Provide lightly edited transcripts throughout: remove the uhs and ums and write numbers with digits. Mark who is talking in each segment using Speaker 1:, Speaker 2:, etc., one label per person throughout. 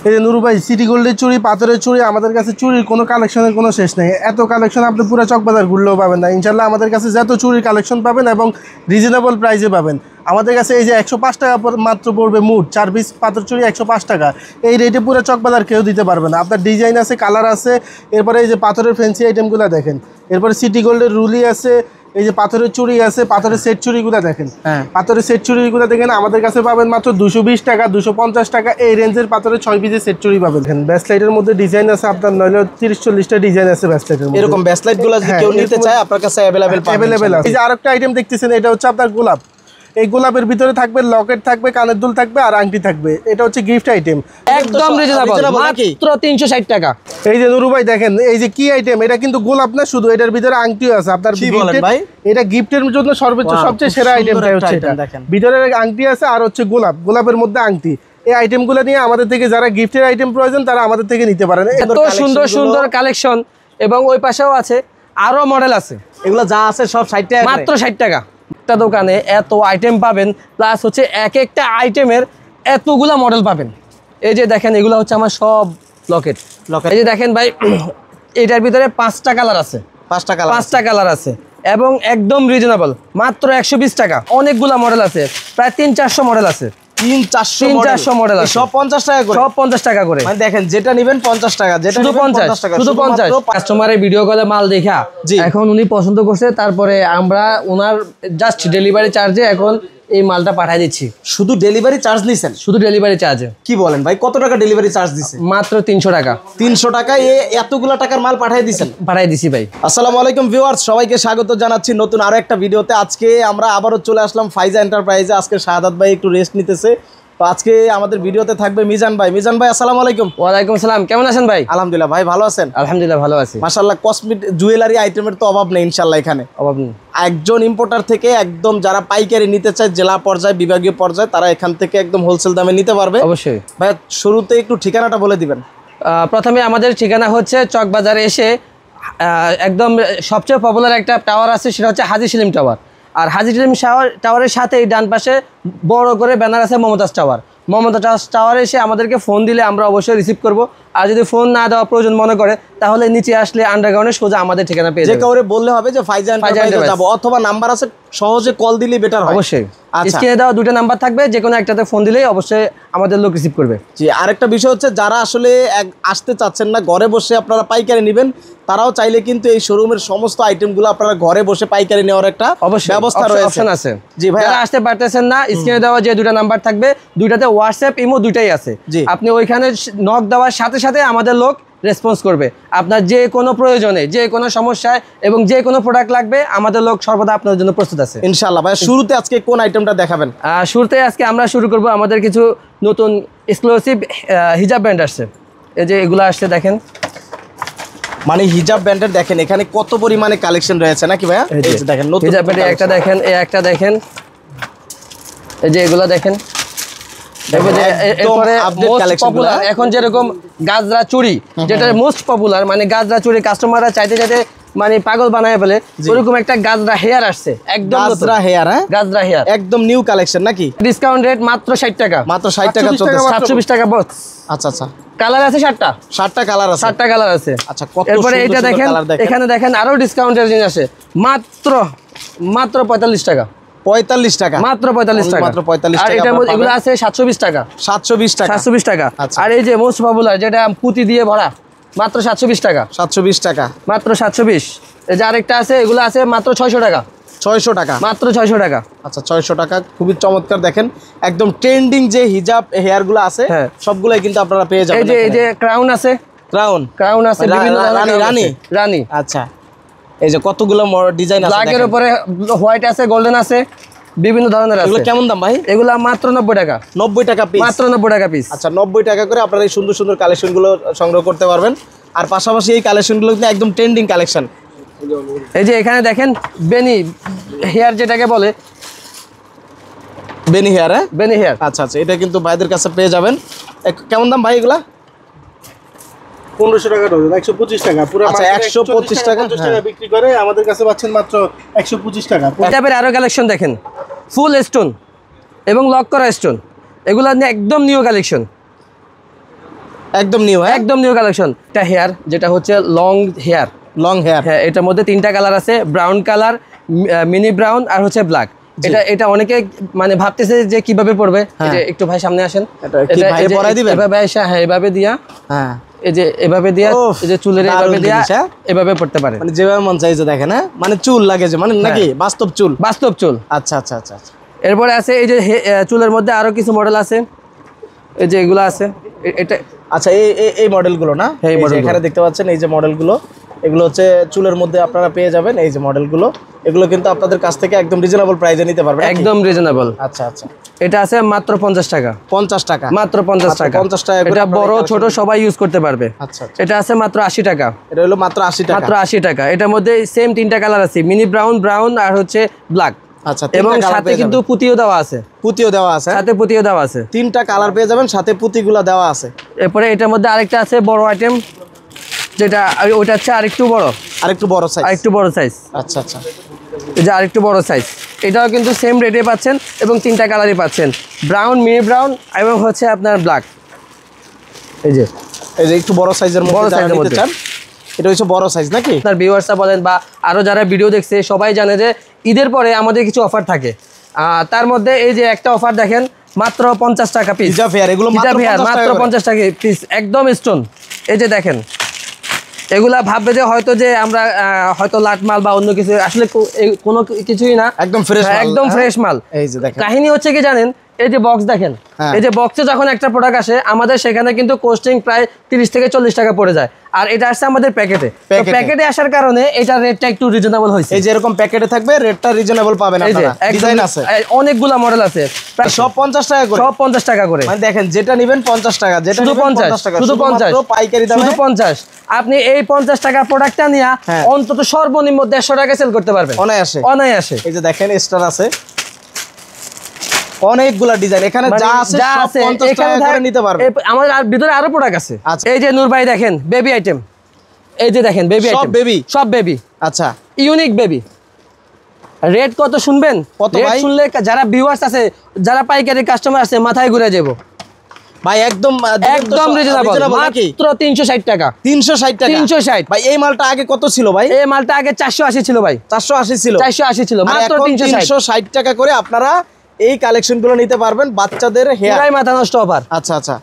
Speaker 1: এই যে নুরু ভাই সিটি গোল্ডের চুড়ি, পাথরের চুড়ি, আমাদের কাছে চুড়ির কোনো কালেকশনের কোনো শেষ নেই। এত কালেকশন আপনি পুরো চকবাজার ঘুরলেও পাবেন না। ইনশাল্লাহ আমাদের কাছে যত চুড়ির কালেকশন পাবেন এবং রিজনেবল প্রাইসে পাবেন। আমাদের কাছে এই যে 105 টাকা মাত্র পড়বে মুঠ, 4 পিস পাথর চুড়ি 105 টাকা। এই রেটে পুরো চকবাজার কেউ দিতে পারবে না। আপনার ডিজাইন আছে, কালার আছে। এরপরে এই যে পাথরের ফ্যান্সি আইটেমগুলো দেখেন। এরপরে সিটি গোল্ডের রুলি আছে, এই যে পাথরের চুড়ি আছে, পাথরের সেট চুড়িগুলো দেখেন। পাথরের সেট চুড়িগুলো দেখেন আমাদের কাছে পাবেন মাত্র 220 টাকা, 250 টাকা। এই রেঞ্জের পাথরের 6 পিসের সেট চুড়ি পাবেন। ব্যাসলাইটের মধ্যে ডিজাইন আছে আপনার 30-40টা ডিজাইন আছে ব্যাসলাইটের মধ্যে।
Speaker 2: এরকম ব্যাসলাইটগুলো যদি কেউ নিতে চায় আপনার কাছে अवेलेबल
Speaker 1: আছে। এই যে আরেকটা আইটেম দেখতেছেন, এটা হচ্ছে আপনার গোলাপ। এই গোলাপের ভিতরে থাকবে লকেট, থাকবে কানের দুল, থাকবে আর আংটি থাকবে। এটা হচ্ছে গিফট আইটেম,
Speaker 3: একদম রিজনেবল, মাত্র 360 টাকা।
Speaker 1: এই যে নুরু ভাই দেখেন, এই যে কি আইটেম, এটা কিন্তু গোলাপ না শুধু, এটার ভিতরে আংটিও আছে আপনার।
Speaker 2: কি বলেন ভাই?
Speaker 1: এটা গিফটের জন্য সবচেয়ে সেরা আইটেমটা হচ্ছে এটা। ভিতরে আংটি আছে আর হচ্ছে গোলাপ, গোলাপের মধ্যে আংটি। এই আইটেমগুলো নিয়ে আমাদের থেকে যারা গিফটের আইটেম প্রয়োজন তারা আমাদের থেকে নিতে পারেন।
Speaker 3: এত সুন্দর সুন্দর কালেকশন, এবং ওই পাশেও আছে আরো মডেল আছে।
Speaker 2: এগুলো যা আছে সব 60 টাকা,
Speaker 3: মাত্র 60 টাকা। একটা দোকানে এত আইটেম পাবেন, প্লাস হচ্ছে এক একটা আইটেমের এতগুলা মডেল পাবেন। এই যে দেখেন, এগুলো হচ্ছে আমার সব লকেট। এই যে দেখেন ভাই, এটার ভিতরে 5টা কালার আছে, 5টা কালার আছে এবং একদম রিজনেবল, মাত্র 120 টাকা। অনেকগুলা মডেল আছে, প্রায় 300-400 মডেল আছে। 300-400 মডেল আছে,
Speaker 2: সব 50 টাকা করে,
Speaker 3: সব 50 টাকা করে।
Speaker 2: মানে দেখেন যেটা নেবেন 50 টাকা, যেটা
Speaker 3: শুধু 50 টাকা, শুধু 50। কাস্টমারের ভিডিও কলে মাল দেখা এখন উনি পছন্দ করছে, তারপরে আমরা ওনার জাস্ট ডেলিভারি চার্জে এখন এই মালটা পাঠিয়ে দিচ্ছি।
Speaker 2: শুধু ডেলিভারি চার্জ নিছেন?
Speaker 3: শুধু ডেলিভারি চার্জে।
Speaker 2: কি বলেন ভাই, কত টাকা ডেলিভারি চার্জ দিছেন?
Speaker 3: মাত্র 300 টাকা।
Speaker 2: 300 টাকা এতগুলা টাকার মাল পাঠিয়ে দিছেন?
Speaker 3: পাঠিয়ে দিছি ভাই।
Speaker 2: আসসালামু আলাইকুম ভিউয়ার্স, সবাইকে স্বাগত জানাচ্ছি নতুন আরো একটা ভিডিওতে। আজকে আমরা আবারও চলে আসলাম ফাইজা এন্টারপ্রাইজে। আজকে শাহাদাত ভাই একটু রেস্ট নিতেছে, তো আজকে আমাদের ভিডিওতে থাকবে মিজান ভাই। মিজান ভাই আসসালামু আলাইকুম।
Speaker 3: ওয়ালাইকুম সালাম, কেমন আছেন ভাই?
Speaker 2: আলহামদুলিল্লাহ ভাই, ভালো আছেন?
Speaker 3: আলহামদুলিল্লাহ ভালো আছি।
Speaker 2: মাশাআল্লাহ, কসমেটিক জুয়েলারি আইটেমের তো অভাব নেই ইনশাআল্লাহ এখানে।
Speaker 3: অভাব নেই।
Speaker 2: একজন ইম্পোর্টার থেকে একদম যারা পাইকারি নিতে চায়, জেলা পর্যায়ে, বিভাগীয় পর্যায়ে, তারা এখান থেকে একদম হোলসেল দামে নিতে পারবে।
Speaker 3: অবশ্যই
Speaker 2: ভাই, শুরুতে একটু ঠিকানাটা বলে দিবেন।
Speaker 3: প্রথমে আমাদের ঠিকানা হচ্ছে চকবাজারে এসে একদম সবচেয়ে পপুলার একটা টাওয়ার আছে, সেটা হচ্ছে হাজী সেলিম টাওয়ার। আর হাজী সেলিম টাওয়ারের সাথে এই ডান পাশে বড় করে ব্যানার আছে মমতাজ টাওয়ার। মমতাজ টাওয়ারে এসে আমাদেরকে ফোন দিলে আমরা অবশ্যই রিসিভ করব। আর যদি ফোন না দেওয়া প্রয়োজন মনে করে, তাহলে নিচে আসলে আন্ডারগ্রাউন্ডে সোজা আমাদের ঠিকানা পেয়ে যাবে।
Speaker 2: যে কাউরে বললে হবে যে ফাইজা এন্টারপ্রাইজে যাব, অথবা নাম্বার আছে, সহজে কল দিলেই বেটার হয়।
Speaker 3: অবশ্যই
Speaker 2: আচ্ছা,
Speaker 3: স্ক্রিনে দেওয়া 2টা নাম্বার থাকবে, যে কোনো একটাতে ফোন দিলেই অবশ্যই আমাদের লোক রিসিভ করবে।
Speaker 2: জি, আরেকটা বিষয় হচ্ছে, যারা আসলে আসতে চাচ্ছেন না, ঘরে বসে আপনারা পাইকারি নেবেন, তারাও চাইলে কিন্তু এই শোরুমের সমস্ত আইটেমগুলো আপনারা ঘরে বসে পাইকারি নেওয়ার একটা ব্যবস্থা রয়েছে,
Speaker 3: অপশন আছে।
Speaker 2: জি ভাই,
Speaker 3: যারা আসতে পারতেছেন না, স্ক্রিনে দেওয়া যে 2টা নাম্বার থাকবে, 2টাতে হোয়াটসঅ্যাপ, ইমো 2টাই আছে। আপনি ওইখানে নক দেওয়ার সাথে সাথে আমাদের লোক রেসপন্স করবে। আপনার যে কোনো প্রয়োজনে, যে কোনো সমস্যায় এবং যে কোনো প্রোডাক্ট লাগবে, আমাদের লোক সর্বদা আপনার জন্য প্রস্তুত আছে
Speaker 2: ইনশাআল্লাহ। ভাই, শুরুতে আজকে কোন আইটেমটা দেখাবেন?
Speaker 3: শুরুতে আজকে আমরা শুরু করব, আমাদের কিছু নতুন এক্সক্লুসিভ হিজাব ব্র্যান্ড আসছে। এই যে এগুলো আসছে দেখেন,
Speaker 2: মানে হিজাব ব্র্যান্ডের দেখেন এখানে কত পরিমাণে কালেকশন রয়েছে নাকি ভাইয়া? এই যে দেখেন নতুন
Speaker 3: হিজাব ব্র্যান্ডের একটা দেখেন, এই একটা দেখেন, এই যে এগুলো দেখেন। এখন যেরকম গাজরা চুড়ি, যেটা মোস্ট পপুলার, মানে গাজরা চুড়ি কাস্টমাররা চাইতে চাইতে মানে পাগল বানায় ফেলে, ওরকম একটা গাজরা হেয়ার আসছে। একদম
Speaker 2: গাজরা হেয়ার, হ্যাঁ,
Speaker 3: গাজরা হেয়ার
Speaker 2: একদম নিউ কালেকশন নাকি?
Speaker 3: ডিসকাউন্ট রেট মাত্র 60 টাকা।
Speaker 2: মাত্র 60 টাকা,
Speaker 3: 720 টাকা বক্স।
Speaker 2: আচ্ছা আচ্ছা,
Speaker 3: কালার আছে
Speaker 2: 7টা কালার আছে,
Speaker 3: 7টা কালার আছে।
Speaker 2: আচ্ছা, কত
Speaker 3: এরপরে
Speaker 2: সুন্দর
Speaker 3: এটা দেখেন, এখানে দেখেন আরো ডিসকাউন্টের জিনিস আছে, মাত্র 45 টাকা।
Speaker 2: 45 টাকা,
Speaker 3: মাত্র 45 টাকা,
Speaker 2: মাত্র 45 টাকা।
Speaker 3: আর এটার মধ্যে এগুলো আছে 720 টাকা,
Speaker 2: 720 টাকা,
Speaker 3: 720 টাকা। আর এই যে মোস্ট পপুলার, যেটা পুঁতি দিয়ে ভরা, মাত্র 720 টাকা,
Speaker 2: 720 টাকা,
Speaker 3: মাত্র 720। এই যে আরেকটা আছে, এগুলো আছে মাত্র 600 টাকা,
Speaker 2: 600 টাকা,
Speaker 3: মাত্র 600 টাকা।
Speaker 2: আচ্ছা, 600 টাকা, খুবই চমৎকার। দেখেন একদম ট্রেন্ডিং যে হিজাব হেয়ার গুলো আছে, সবগুলাই কিন্তু আপনারা পেয়ে যাবেন।
Speaker 3: এই যে ক্রাউন আছে, ক্রাউন আছে, বিভিন্ন রানী।
Speaker 2: আচ্ছা, এই যে কতগুলো ডিজাইন আছে,
Speaker 3: ব্ল্যাকের উপরে হোয়াইট আছে, গোল্ডেন আছে, বিভিন্ন ধরনের আছে।
Speaker 2: এগুলো কেমন দাম ভাই?
Speaker 3: এগুলো মাত্র 90 টাকা,
Speaker 2: 90 টাকা পিস,
Speaker 3: মাত্র 90 টাকা পিস।
Speaker 2: আচ্ছা, 90 টাকা করে আপনারা এই সুন্দর সুন্দর কালেকশনগুলো সংগ্রহ করতে পারবেন। আর পাশাপাশি এই কালেকশনগুলো কিন্তু একদম ট্রেন্ডিং কালেকশন।
Speaker 3: এই যে এখানে দেখেন বেনি হেয়ার, যেটাকে বলে
Speaker 2: বেনি হেয়ার, হ্যাঁ,
Speaker 3: বেনি হেয়ার।
Speaker 2: আচ্ছা আচ্ছা, এটা কিন্তু ভাইদের কাছে পেয়ে যাবেন। কেমন দাম ভাই এগুলা?
Speaker 1: 1500 টাকা ডজন, 125 টাকা পুরো।
Speaker 2: আচ্ছা, 125 টাকা
Speaker 1: বিক্রি করে, আমাদের কাছে পাচ্ছেন মাত্র 125 টাকা।
Speaker 3: টাইপের আরো কালেকশন দেখেন, ফুল স্টোন এবং লক করা স্টোন, এগুলো একদম নিউ কালেকশন।
Speaker 2: একদম নিউ, হ্যাঁ
Speaker 3: একদম নিউ কালেকশন। এটা হেয়ার, যেটা হচ্ছে লং হেয়ার।
Speaker 2: লং হেয়ার,
Speaker 3: হ্যাঁ, এটার মধ্যে 3টা কালার আছে, ব্রাউন কালার, মিনি ব্রাউন আর হচ্ছে ব্ল্যাক। এটা অনেকে মানে ভাবতেছে যে কিভাবে পড়বে। একটু ভাই সামনে আসেন, এভাবে এসে, হ্যাঁ এভাবে দিয়া, হ্যাঁ এই যে এভাবে দিয়া, এই যে চুলের এভাবে দিয়া এভাবে পড়তে পারে,
Speaker 2: মানে যেভাবে মন চাইছে দেখেন। হ্যাঁ, মানে চুল লাগে যে, মানে নাকি বাস্তব চুল?
Speaker 3: বাস্তব চুল।
Speaker 2: আচ্ছা আচ্ছা আচ্ছা।
Speaker 3: এরপরে আছে এই যে চুলের মধ্যে আরো কিছু মডেল আছে, এই যে এগুলো আছে। এটা
Speaker 2: আচ্ছা, এই মডেলগুলো না, এখানে দেখতে পাচ্ছেন এই যে মডেলগুলো, এগুলো হচ্ছে চুলের মধ্যে আপনারা পেয়ে যাবেন। এই যে মডেলগুলো, এগুলো কিন্তু আপনাদের কাছ থেকে একদম রিজনেবল প্রাইসে নিতে পারবেন।
Speaker 3: একদম রিজনেবল।
Speaker 2: আচ্ছা আচ্ছা।
Speaker 3: এটা আছে মাত্র 50 টাকা।
Speaker 2: 50 টাকা
Speaker 3: মাত্র 50 টাকা।
Speaker 2: 50 টাকা।
Speaker 3: এটা বড় ছোট সবাই ইউজ করতে পারবে।
Speaker 2: আচ্ছা।
Speaker 3: এটা আছে মাত্র 80 টাকা।
Speaker 2: এটা হলো মাত্র 80 টাকা।
Speaker 3: মাত্র 80 টাকা। এটার মধ্যে সেম 3টা কালার আছে, মিনি ব্রাউন, ব্রাউন আর হচ্ছে ব্ল্যাক।
Speaker 2: আচ্ছা,
Speaker 3: এবং সাথে কিন্তু পুতিও দেওয়া আছে।
Speaker 2: পুতিও দেওয়া আছে,
Speaker 3: সাথে পুতিও দেওয়া আছে।
Speaker 2: 3টা কালার পেয়ে যাবেন, সাথে পুতিগুলো দেওয়া আছে।
Speaker 3: এরপরে এটার মধ্যে আরেকটা আছে বড় আইটেম, যেটা ওইটা হচ্ছে আরেকটু বড় সাইজ। আরেকটু বড় সাইজ।
Speaker 2: আচ্ছা আচ্ছা।
Speaker 3: এই যে আরেকটু বড় সাইজ, এটাও কিন্তু সেম রেটে পাচ্ছেন এবং 3টা কালারই পাচ্ছেন, ব্রাউন, মিনি ব্রাউন এবং হচ্ছে আপনার ব্ল্যাক। এই যে
Speaker 2: একটু বড় সাইজের মধ্যে চান, এটা হচ্ছে বড় সাইজ নাকি?
Speaker 3: আপনার ভিউয়ার্সরা বলেন বা আরো যারা ভিডিও দেখছে সবাই জানে যে ঈদের পরে আমাদের কিছু অফার থাকে। তার মধ্যে এই যে একটা অফার দেখেন, মাত্র 50 টাকা পিস।
Speaker 2: এগুলো
Speaker 3: মাত্র 50 টাকা পিস, একদম স্টোন। এই যে দেখেন, এগুলা ভাববে যে হয়তো যে আমরা হয়তো লাট মাল বা অন্য কিছু, আসলে কোনো কিছুই না,
Speaker 2: একদম ফ্রেশ,
Speaker 3: একদম ফ্রেশ মাল।
Speaker 2: এই যে দেখেন,
Speaker 3: কাহিনী হচ্ছে কি জানেন, এই যে বক্স দেখেন, এই যে বক্সে যখন একটা প্রোডাক্ট আসে আমাদের সেখানে কিন্তু কোস্টিং প্রায় 30 থেকে 40 টাকা পড়ে যায়, আর এটা আসছে আমাদের প্যাকেটে। প্যাকেটে আসার কারণে এটার রেটটা একটু রিজনেবল হয়েছে।
Speaker 2: এই যে এরকম প্যাকেটে থাকবে, রেটটা রিজনেবল পাবেন আপনারা। ডিজাইন আছে,
Speaker 3: অনেকগুলা মডেল আছে,
Speaker 2: প্রায় সব 50 টাকা করে।
Speaker 3: সব 50 টাকা করে।
Speaker 2: মানে দেখেন, যেটা নেবেন 50 টাকা, যেটা
Speaker 3: শুধু
Speaker 2: নেবেন
Speaker 3: 50
Speaker 2: টাকা,
Speaker 3: শুধু 50
Speaker 2: পাইকারি দামে,
Speaker 3: শুধু 50। আপনি এই 50 টাকা প্রোডাক্টটা নিয়ে অন্তত সর্বনিম্ন 150 টাকা সেল করতে পারবেন অনায়াসে।
Speaker 2: এই যে দেখেন, স্টার আছে, অনেকগুলা ডিজাইন, এখানে যা আছে সব 50 টাকা করে নিতে পারবেন।
Speaker 3: আমাদের আর ভিতরে আরো প্রোডাক্ট আছে। এই যে নূর ভাই দেখেন, বেবি আইটেম, এই যে দেখেন বেবি আইটেম, সব বেবি।
Speaker 2: আচ্ছা,
Speaker 3: ইউনিক বেবি। রেট কত শুনবেন? রেট শুনলে যারা ভিউয়ার্স আছে, যারা পাইকারি কাস্টমার আছে, মাথায় ঘুরে যাবো
Speaker 2: ভাই। একদম
Speaker 3: রিজনেবল, মাত্র 360 টাকা।
Speaker 2: 360 টাকা,
Speaker 3: 360
Speaker 2: ভাই। এই মালটা আগে কত ছিল ভাই?
Speaker 3: এই মালটা আগে 480 ছিল ভাই,
Speaker 2: 480 ছিল,
Speaker 3: 480 ছিল, মাত্র
Speaker 2: 360 টাকা করে আপনারা এই কালেকশনগুলো নিতে পারবেন। বাচ্চাদের হেয়ার,
Speaker 3: পুরাই মাথা নষ্ট অফার।
Speaker 2: আচ্ছা আচ্ছা।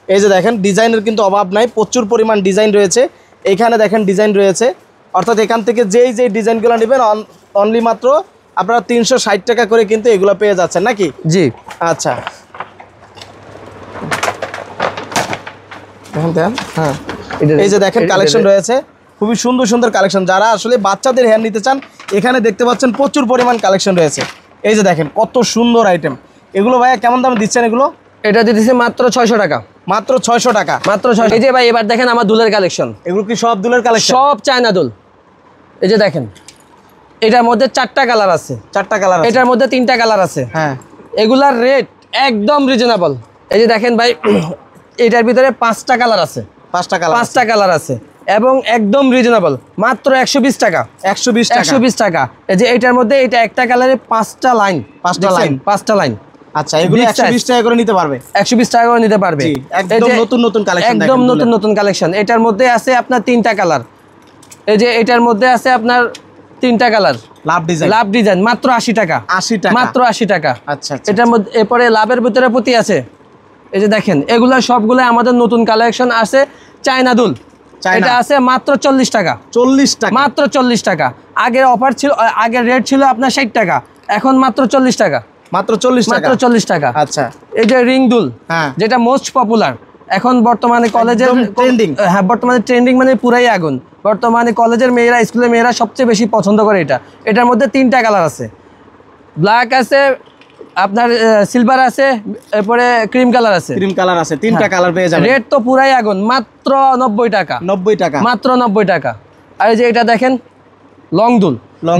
Speaker 2: এই যে দেখেন, ডিজাইনের কিন্তু অভাব নাই, প্রচুর পরিমাণ ডিজাইন রয়েছে। এখানে দেখেন ডিজাইন রয়েছে, অর্থাৎ এখান থেকে যেই ডিজাইনগুলো নেবেন অনলি মাত্র আপনারা 360 টাকা করে কিন্তু এগুলো পেয়ে যাচ্ছেন নাকি?
Speaker 3: জি।
Speaker 2: আচ্ছা, হ্যাঁ, এই যে দেখেন কালেকশন রয়েছে, খুবই সুন্দর সুন্দর কালেকশন। যারা আসলে বাচ্চাদের হেয়ার নিতে চান, এখানে দেখতে পাচ্ছেন প্রচুর পরিমাণ কালেকশন রয়েছে। এই যে দেখেন কত সুন্দর আইটেম। এগুলো ভাইয়া কেমন দামে দিচ্ছেন এগুলো?
Speaker 3: এটা দিতেছে মাত্র 600 টাকা।
Speaker 2: মাত্র 600 টাকা,
Speaker 3: মাত্র 600। এই যে ভাই এবার দেখেন আমার দুলের কালেকশন।
Speaker 2: এগুলো কি সব দুলের কালেকশন?
Speaker 3: সব চায়না দুল। এই যে দেখেন, এটার মধ্যে 4টা কালার আছে।
Speaker 2: 4টা কালার,
Speaker 3: এটার মধ্যে 3টা কালার আছে।
Speaker 2: হ্যাঁ,
Speaker 3: এগুলার রেট একদম রিজনেবল। এই যে দেখেন ভাই, এটার ভিতরে 5টা কালার আছে। 5টা কালার আছে এবং একদম রিজনেবল, মাত্র 120 টাকা। 120 টাকা। এই যে এটার মধ্যে এটা একটা কালারে 5টা লাইন। 5টা লাইন।
Speaker 2: আচ্ছা, এগুলো 120 টাকা করে নিতে পারবে।
Speaker 3: 120 টাকা করে নিতে পারবে।
Speaker 2: একদম নতুন নতুন কালেকশন,
Speaker 3: একদম নতুন কালেকশন। এটার মধ্যে আছে আপনার 3টা কালার। এই যে এটার মধ্যে আছে আপনার 3টা কালার। লাভ ডিজাইন, মাত্র 80 টাকা। 80 টাকা, মাত্র 80 টাকা।
Speaker 2: আচ্ছা,
Speaker 3: এটার মধ্যে এরপরে লাভের ভিতরে পুঁতি আছে। এই যে দেখেন, এগুলা সবগুলো আমাদের নতুন কালেকশন আছে। চায়না দুল, এটা আছে মাত্র 40 টাকা। 40 টাকা, মাত্র 40 টাকা। আগের অফার ছিল, আগের রেট ছিল আপনার 60 টাকা, এখন মাত্র 40 টাকা।
Speaker 2: মাত্র 40 টাকা,
Speaker 3: মাত্র 40 টাকা।
Speaker 2: আচ্ছা,
Speaker 3: এই যে রিং দুল, যেটা মোস্ট পপুলার এখন বর্তমানে কলেজের
Speaker 2: ট্রেন্ডিং।
Speaker 3: হ্যাঁ, বর্তমানে ট্রেন্ডিং মানে পুরাই আগুন। বর্তমানে কলেজের মেয়েরা, স্কুলের মেয়েরা সবচেয়ে বেশি পছন্দ করে এটা। এটার মধ্যে 3টা কালার আছে, ব্ল্যাক আছে, আপনার সিলভার আছে, এরপরে ক্রিম কালার আছে।
Speaker 2: 3টা কালার পেয়ে যাবেন।
Speaker 3: রেট তো পুরাই আগুন, মাত্র 90 টাকা।
Speaker 2: 90 টাকা,
Speaker 3: মাত্র 90 টাকা। আর এই যে এটা দেখেন, লং দুল।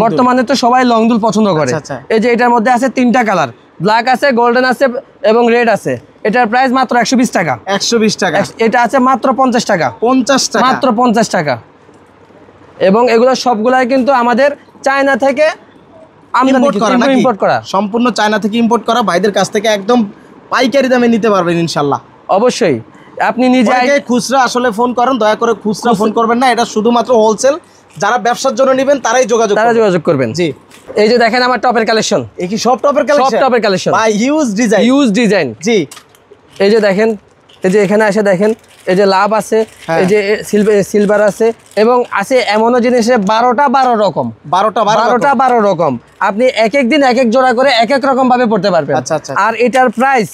Speaker 3: বর্তমানে তো সবাই লং দুল পছন্দ করে। এই যে এটার মধ্যে আছে 3টা কালার, ব্ল্যাক আছে, গোল্ডেন আছে এবং রেড আছে। এটার প্রাইস মাত্র 120 টাকা।
Speaker 2: 120 টাকা।
Speaker 3: এটা আছে মাত্র 50 টাকা।
Speaker 2: 50 টাকা,
Speaker 3: মাত্র 50 টাকা। এবং এগুলো সবগুলাই কিন্তু আমাদের চায়না থেকে ইম্পোর্ট করা,
Speaker 2: সম্পূর্ণ চায়না থেকে ইম্পোর্ট করা। ভাইদের কাছ থেকে একদম পাইকারি দামে নিতে পারবেন ইনশাল্লাহ।
Speaker 3: অবশ্যই। আপনি নিজে
Speaker 2: খুচরা আসলে ফোন করেন, দয়া করে খুচরা ফোন করবেন না, এটা শুধুমাত্র হোলসেল। যারা ব্যবসার জন্য নেবেন তারাই যোগাযোগ
Speaker 3: করবেন।
Speaker 2: জি,
Speaker 3: এই যে দেখেন আমার টপের কালেকশন,
Speaker 2: এই কি সব টপের কালেকশন?
Speaker 3: সব টপের কালেকশন
Speaker 2: ভাই, হিউজ ডিজাইন। জি,
Speaker 3: এই যে দেখেন, এই যে এখানে এসে দেখেন, এই যে লাভ আছে, এই যে সিলভার আছে, এবং আছে এমনও জিনিসে 12 রকম, 12 রকম। আপনি এক এক দিন এক এক জোড়া করে এক এক রকম ভাবে পড়তে পারবেন।
Speaker 2: আচ্ছা আচ্ছা।
Speaker 3: আর এটার প্রাইস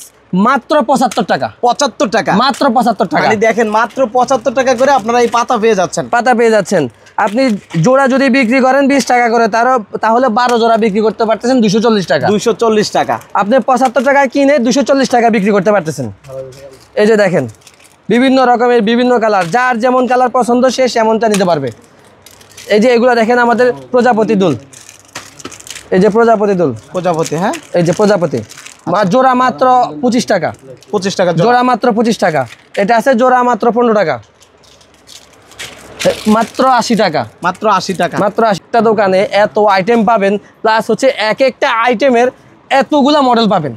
Speaker 3: মাত্র 75 টাকা।
Speaker 2: 75 টাকা,
Speaker 3: মাত্র 75 টাকা।
Speaker 2: মানে দেখেন মাত্র 75 টাকা করে আপনারা এই পাতা পেয়ে যাচ্ছেন।
Speaker 3: আপনি জোড়া যদি বিক্রি করেন 20 টাকা করে, তাহলে 12 জোড়া বিক্রি করতে পারতেছেন 240 টাকা।
Speaker 2: 240 টাকা।
Speaker 3: আপনি 75 টাকায় কিনে 240 টাকা বিক্রি করতে পারতেছেন। এই যে দেখেন বিভিন্ন রকমের বিভিন্ন কালার, যার যেমন কালার পছন্দ সে সেমনটা নিতে পারবে। এই যে এগুলো দেখেন আমাদের প্রজাপতি দুল, এই যে প্রজাপতি,
Speaker 2: হ্যাঁ,
Speaker 3: এই যে প্রজাপতি জোড়া মাত্র 25 টাকা।
Speaker 2: 25 টাকা
Speaker 3: জোড়া মাত্র 25 টাকা। এটা আছে জোড়া মাত্র 15 টাকা, মাত্র 80 টাকা।
Speaker 2: মাত্র 80 টাকা।
Speaker 3: মাত্র 80টা দোকানে এত আইটেম পাবেন, প্লাস হচ্ছে এক একটা আইটেমের এতগুলা মডেল পাবেন।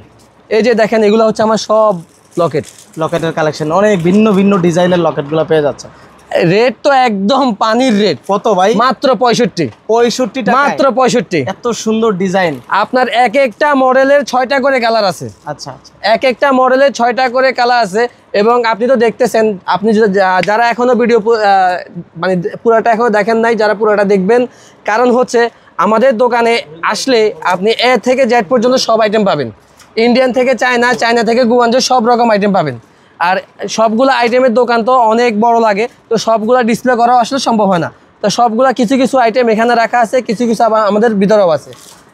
Speaker 3: এই যে দেখেন এগুলো হচ্ছে আমার সব
Speaker 2: লকেটের কালেকশন, অনেক ভিন্ন ভিন্ন ডিজাইনের লকেটগুলো পেয়ে যাচ্ছে।
Speaker 3: রেট তো একদম পানির রেট।
Speaker 2: কত ভাই?
Speaker 3: মাত্র 65 টাকা। মাত্র 65।
Speaker 2: এত সুন্দর ডিজাইন।
Speaker 3: আপনার এক একটা মডেলের 6টা করে কালার আছে।
Speaker 2: আচ্ছা আচ্ছা।
Speaker 3: এক একটা মডেলের 6টা করে কালার আছে, এবং আপনি তো দেখতেছেন, আপনি যারা এখনো ভিডিও মানে পুরোটা এখনো দেখেন নাই, যারা পুরোটা দেখবেন, কারণ হচ্ছে আমাদের দোকানে আসলে আপনি এ থেকে জেড পর্যন্ত সব আইটেম পাবেন। ইন্ডিয়ান থেকে চায়না থেকে গুয়াঞ্জো সব রকম আইটেম পাবেন। আর সবগুলো আইটেমের দোকান তো অনেক বড় লাগে, তো সবগুলা ডিসপ্লে করা আসলে সম্ভব হয় না। তো সবগুলা কিছু আইটেম এখানে রাখা আছে, কিছু আবার আমাদের ভিতরেও আছে।